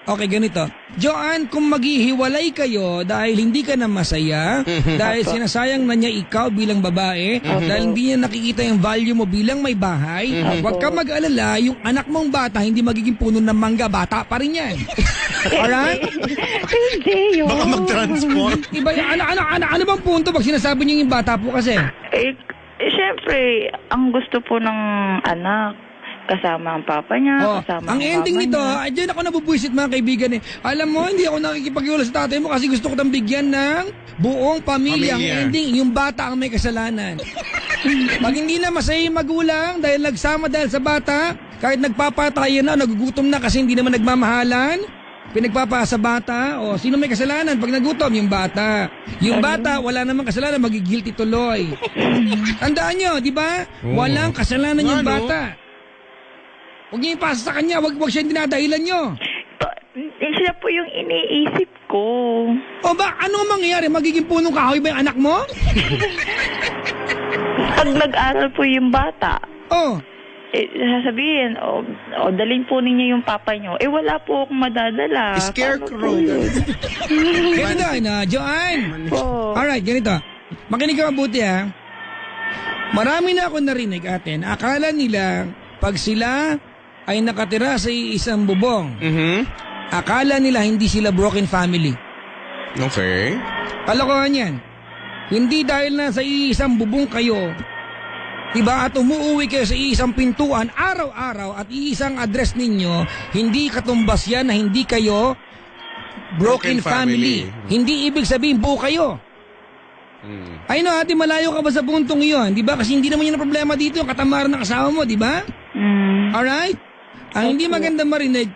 okay, ganito. Joanne, kung maghihiwalay kayo dahil hindi ka na masaya, dahil sinasayang na niya ikaw bilang babae, dahil hindi niya nakikita yung value mo bilang may bahay, huwag ka mag-alala, yung anak mong bata hindi magiging puno ng mangga, bata pa rin yan. Alright? Hindi yun. Baka mag-transform. Iba yung ano bang punto pag sinasabi niyo yung bata po kasi? Syempre, ang gusto po ng anak, kasama ang papa niya, kasama ang ang ending mama nito, niya. dyan ako nabubuisit mga kaibigan eh. Alam mo, hindi ako nakikipag-iwala sa tatay mo kasi gusto ko tang bigyan ng buong pamilya. Ang ending, yung bata ang may kasalanan. Pag hindi na masaya yung magulang dahil nagsama dahil sa bata, kahit nagpapatayan na, nagugutom na kasi hindi naman nagmamahalan, pinagpapa sa bata, sino may kasalanan? Pag nagutom, yung bata. Yung bata, wala namang kasalanan, magigilty tuloy. Tandaan nyo, di ba? Walang kasalanan yung bata. Huwag niyo ipasa sa kanya, wag siya yung dinadahilan nyo. Siya po yung iniisip ko. O ba, ano ang mangyayari? Magiging punong kahoy ba yung anak mo? Pag nag-aral po yung bata, sasabihin, dalhin po ninyo yung papa nyo. Wala po akong madadala. Scarecrow. Ganito, Joanne. Po. Alright, ganito. Makinig ka mabuti ha. Marami na ako narinig atin. Akala nila, pag sila ay nakatira sa isang bubong, akala nila hindi sila broken family. Okay. Kalokohan yan. Hindi dahil na sa isang bubong kayo, diba, at umuwi kayo sa isang pintuan araw-araw at isang address ninyo, hindi katumbas yan na hindi kayo broken family. Hindi ibig sabihin buo kayo. Ay no, ate, malayo ka ba sa puntong iyon? Di ba? Kasi hindi naman yun ang problema dito, yung katamaran ng asawa mo, di ba? Alright? Ang hindi maganda marinig,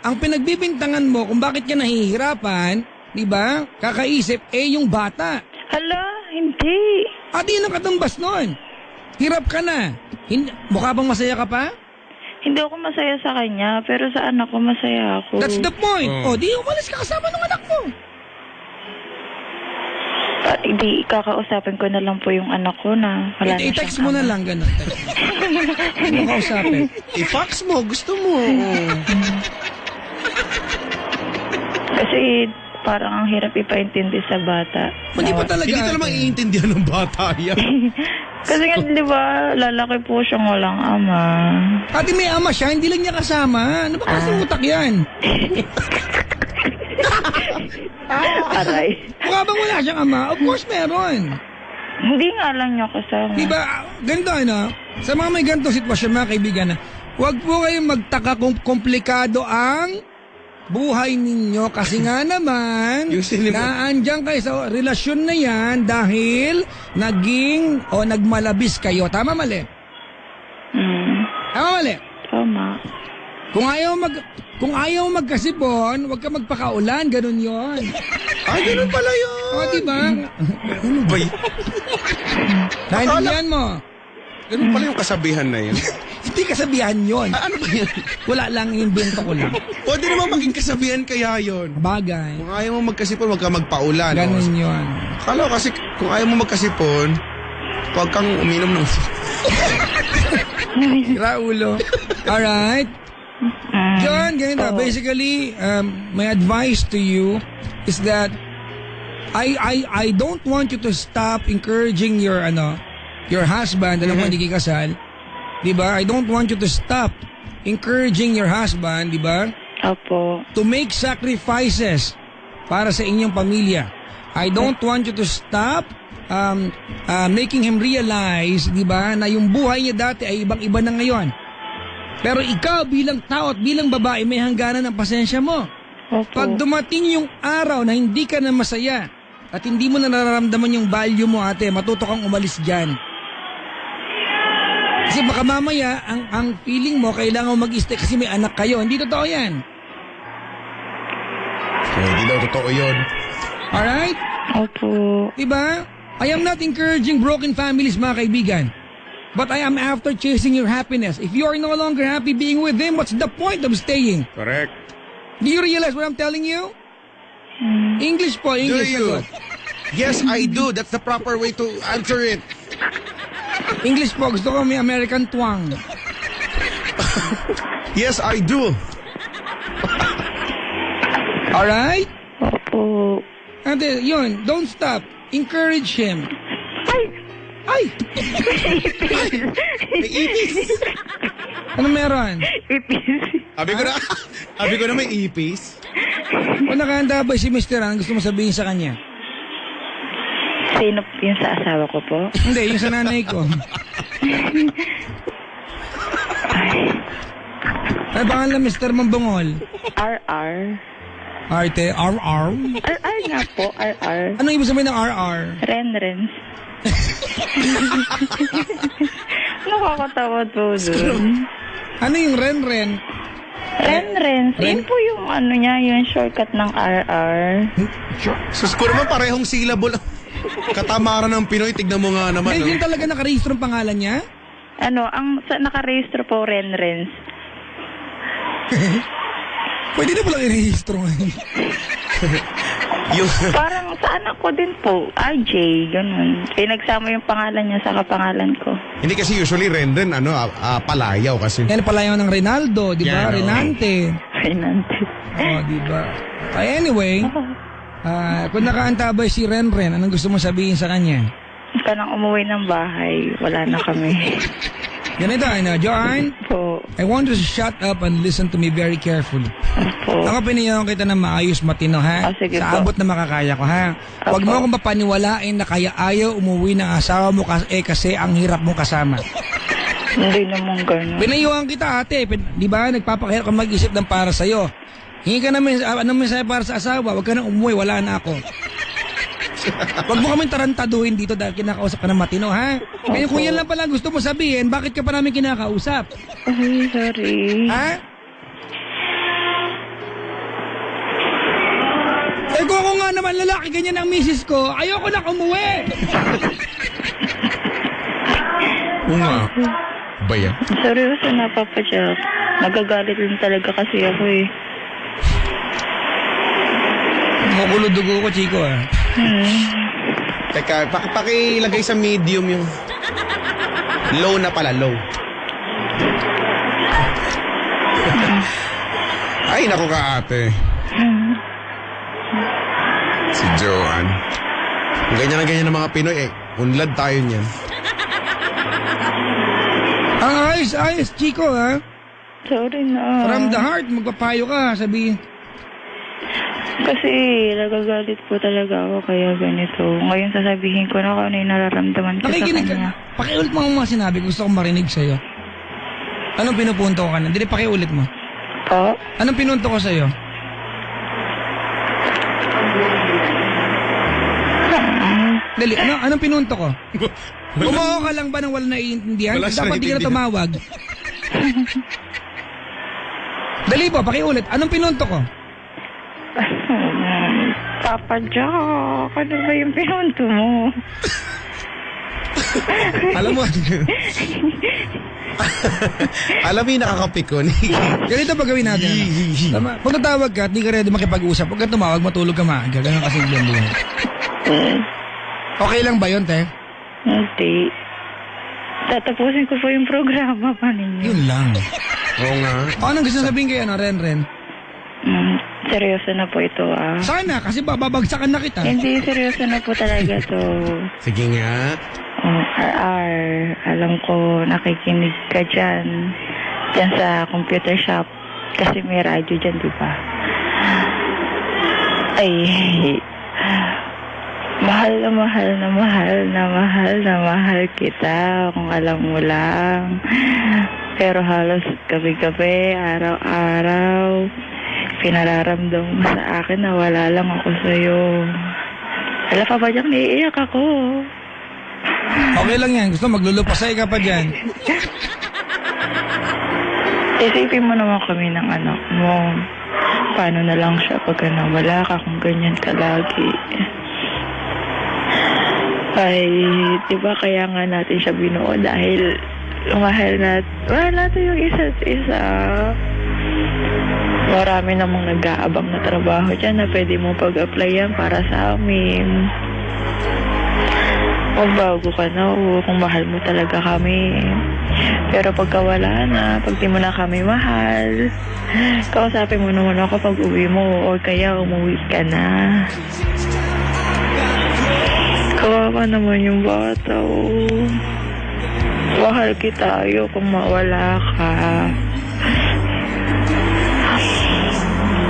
ang pinagbibintangan mo kung bakit ka nahihirapan, di ba? Kakaisip, yung bata. Hala, hindi. At yun ang katumbas nun. Hirap ka na. Mukha bang masaya ka pa? Hindi ako masaya sa kanya, pero sa anak ko masaya ako. That's the point. Di umalis ka kasama ng anak mo. Hindi, kakausapin ko na lang po yung anak ko na wala na I-text siyang mo na ama. lang, gano'n. Hindi mo kausapin. I-fax mo, gusto mo. Kasi parang ang hirap ipaintindi sa bata. Hindi pa talaga. Hindi talaga maiintindihan ng bata yan. Kasi nga, di ba, lalaki po siyang walang ama. Ate, may ama siya, hindi lang niya kasama. Ano ba kasi utak yan? Aray. Mukha bang wala siyang ama? Of course meron. Hindi nga lang niya kasama. Di ba, ganito sa mga may ganitong sitwasyon mga kaibigan, huwag po kayong magtaka kung komplikado ang buhay ninyo kasi nga naman Yung naandyan kayo sa relasyon na yan dahil nagmalabis kayo. Tama mali? Tama mali? Tama. Kung ayaw magkasipon, huwag ka magpakaulan, ganun yon. Ay, ganun pala yun. Diba? Ano ba yun? Naintindihan mo? Ganun pala yung kasabihan na yun. Hindi kasabihan yon. Ano ba yan? Wala lang, invento ko lang. Pwede naman maging kasabihan kaya yun. Bagay. Kung ayaw mo magkasipon, huwag ka magpaulan. Ganun yon. Kala ko kasi kung ayaw mo magkasipon, huwag kang uminom ng... Raulo. Alright. John, ganito. Basically, my advice to you is that I don't want you to stop encouraging your husband, alam mo hindi kayo kasal. Diba? I don't want you to stop encouraging your husband, diba? Opo. To make sacrifices para sa inyong pamilya. I don't want you to stop making him realize, diba, na yung buhay niya dati ay ibang-iba na ngayon. Pero ikaw bilang tao at bilang babae may hangganan ng pasensya mo. Opo. Pag dumating yung araw na hindi ka na masaya at hindi mo na nararamdaman yung value mo, ate, matuto kang umalis dyan. Kasi baka mamaya, ang feeling mo, kailangan mo mag-stay kasi may anak kayo. Hindi totoo yan. Hindi daw totoo yun. Alright? Opo. Diba? I am not encouraging broken families, mga kaibigan. But I am after chasing your happiness. If you are no longer happy being with him, what's the point of staying? Correct. Do you realize what I'm telling you? English po, Do English. you? sagot. Yes, I do. That's the proper way to answer it. English po, gusto ko may American twang. Yes, I do. Alright? Opo. Ate, yun, don't stop. Encourage him. Ay! Ay! May ipis. Ano meron? Ipis. Sabi ko na may ipis. O nakahanda ba si Mr. Ang gusto mo sabihin sa kanya? Sino yung sa asawa ko po? Hindi, yung sa nanay ko. Ay, pangalan Mr. Mambungol. RR. Arte, RR. RR nga po, RR. Anong ibig sabihin ng RR? Renrens. Nakakatawa po dun. Ano yung Ren-Ren? Renrens. Yun po yung ano niya, yung shortcut ng RR. Sus ko naman parehong syllable. Katamaran ng Pinoy, tignan mo nga naman. Eh, No? yun talaga nakarehistro ang pangalan niya? Ano, ang nakarehistro po Renrens. Pwede na palang i-rehistro ngayon. Yung, Parang sa anak ko din po, RJ, ganun. Pinagsama yung pangalan niya sa kapangalan ko. hindi kasi usually Rendon, palayaw kasi. Yan pala yung ng Rinaldo, di ba? Yan, oo. Renante. Finante. Oh, di ba? Anyway, kung nakaantabay si Ren-Ren, anong gusto mo sabihin sa kanya? Ka nang umuwi ng bahay, wala na kami. Ganito, John, Po. I want you to shut up and listen to me very carefully. Po. Ako piniyaw kita na maayos matino, ha? Sige Sa po. abot na makakaya ko, ha? Huwag mo Opo. akong papaniwalain na kaya ayaw umuwi ng asawa mo kasi ang hirap mong kasama. Hindi naman ganun. Pinayuhan kita, ate. Di ba? Nagpapakahirap ka mag-isip ng para sa'yo. Hingi ka namin, anong mensahe para sa asawa? Huwag ka nang umuwi, wala na ako. Huwag mo kaming tarantaduhin dito dahil kinakausap ka ng matino, ha? Ngayon kung yan lang pala gusto mo sabihin, bakit ka pa namin kinakausap? Ay, sorry. Ha? Eh kung ako nga naman lalaki, ganyan ang misis ko, ayoko na umuwi. Oo nga. Ba yan? Seryoso na, Papa Jack. Nagagalit lang talaga kasi ako eh. Makulo dugo ko, Chico, ha? Teka, pakilagay sa medium yung... Low na pala, low. Ay, naku ka ate. Si Joanne. Ganyan na ganyan ng mga Pinoy eh. Unlad tayo niyan. Ang ayos, Chico, ha? Sorry na. From the heart, magpapayo ka, sabihin. Kasi nagagalit po talaga ako kaya ganito. Ngayon sasabihin ko na kung ano yung nararamdaman ko sa Nakikinig kanya. ka. Pakiulit mo ang mga sinabi, gusto kong marinig sa'yo. Anong pinupunto ko ka na? Hindi, pakiulit mo. Po? Anong pinunto ko sa'yo? Dali, anong pinunto ko? Umuho ka lang ba nang wala naiintindihan? Wala siya Dapat di ka na naiintindihan. tumawag. Dali po, pakiulit. Anong pinunto ko? Papa Jack, ano ba yung pinunto mo? Alam mo, alam mo yung nakakapikon. Ganito pa gawin natin. Tama. Kung tatawag ka at di ka ready makipag-usap, huwag ka tumawag, matulog ka maaga. Ganun kasi yung buhay. Okay lang ba yun, te? Hindi. Tatapusin ko po yung programa pa ninyo. Yun lang. Oo nga. Anong gusto sabihin kayo, Ren? Seryoso na po ito ah. Sana, kasi babagsakan na kita. Hindi, seryoso na po talaga to. Sige nga. RR, alam ko nakikinig ka dyan sa computer shop kasi may radyo dyan, di ba? Ay, mahal na mahal na mahal na mahal na mahal kita kung alam mo lang. Pero halos gabi-gabi, araw-araw, pinararamdam mo sa akin na wala lang ako sa'yo. Wala pa ba dyan? Naiiyak ako. Okay lang yan. Gusto maglulupasay ka pa dyan. Isipin mo naman kami ng anak mo. Paano na lang siya pag nawala ka kung ganyan ka lagi. Ay, di ba kaya nga natin siya binuo dahil mahal natin yung isa't isa. Marami namang nag-aabang na trabaho dyan na pwede mo pag-applyan para sa amin. Magbago ka na kung mahal mo talaga kami. Pero pagka wala na, pag di mo na kami mahal, kausapin mo naman ako pag uwi mo o kaya umuwi ka na. Kawawa naman yung bata, oh. Mahal kita, ayokong mawala ka.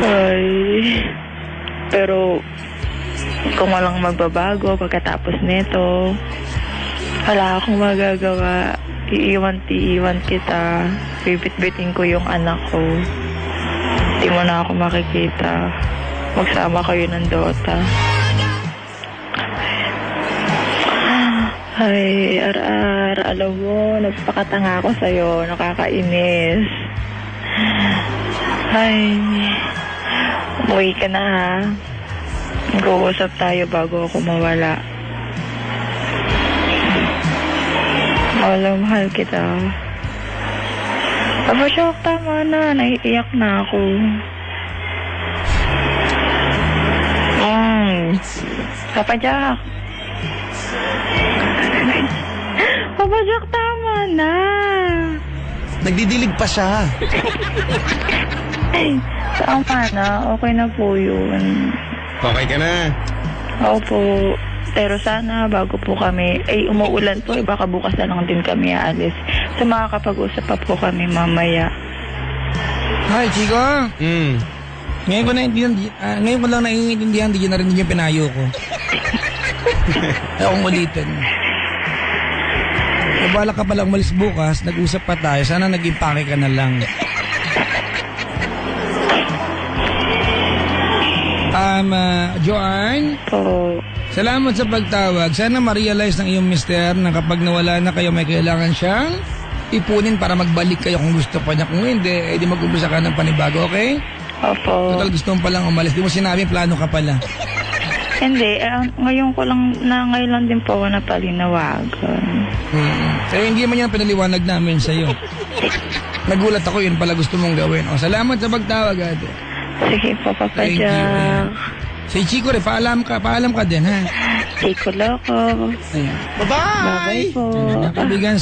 Ay, pero kung walang magbabago pagkatapos nito, wala akong magagawa. Iiwan kita. Bibit-bitin ko yung anak ko. Di mo na ako makikita. Magsama kayo ng Dota. Ay, Ar, alam mo, nagpakatanga ako sa'yo. Nakakainis. Ay, umuwi ka na ha. Mag-uusap tayo bago ako mawala. Mahal kita. Papa Jack, tama na. Naiiyak na ako. Papa Jack. Papa Jack, tama na. Nagdidilig pa siya. Ay, tama na. Okay na po yun. Okay ka na. Opo. Pero sana bago po kami, umuulan po, baka bukas na lang din kami aalis. So makakapag-usap pa po kami mamaya. Hi, Chico. Ngayon ko ngayon ko lang naiintindihan, di na rin yung pinayo ko. Ayokong ulitin. Nabala ka palang umalis bukas, nag-usap pa tayo, sana nag-impake ka na lang. Joanne? Po. Salamat sa pagtawag. Sana ma-realize ng iyong mister na kapag nawala na kayo, may kailangan siyang ipunin para magbalik kayo kung gusto pa niya. Kung hindi, edi mag-umpisa ka ng panibago, okay? Opo. Total gusto mo palang umalis. Di mo sinabi, plano ka pala. Hindi, ngayon lang din po ako napalinawagan. Kaya hindi man yan pinaliwanag namin sa'yo. Nagulat ako, yun pala gusto mong gawin. O, salamat sa pagtawag, ate. Sige po, Papa Thank you. Jack. Si Chico rin, paalam ka din, ha? Chico Loco. Ayan. Bye-bye! Bye-bye po. Kaibigan,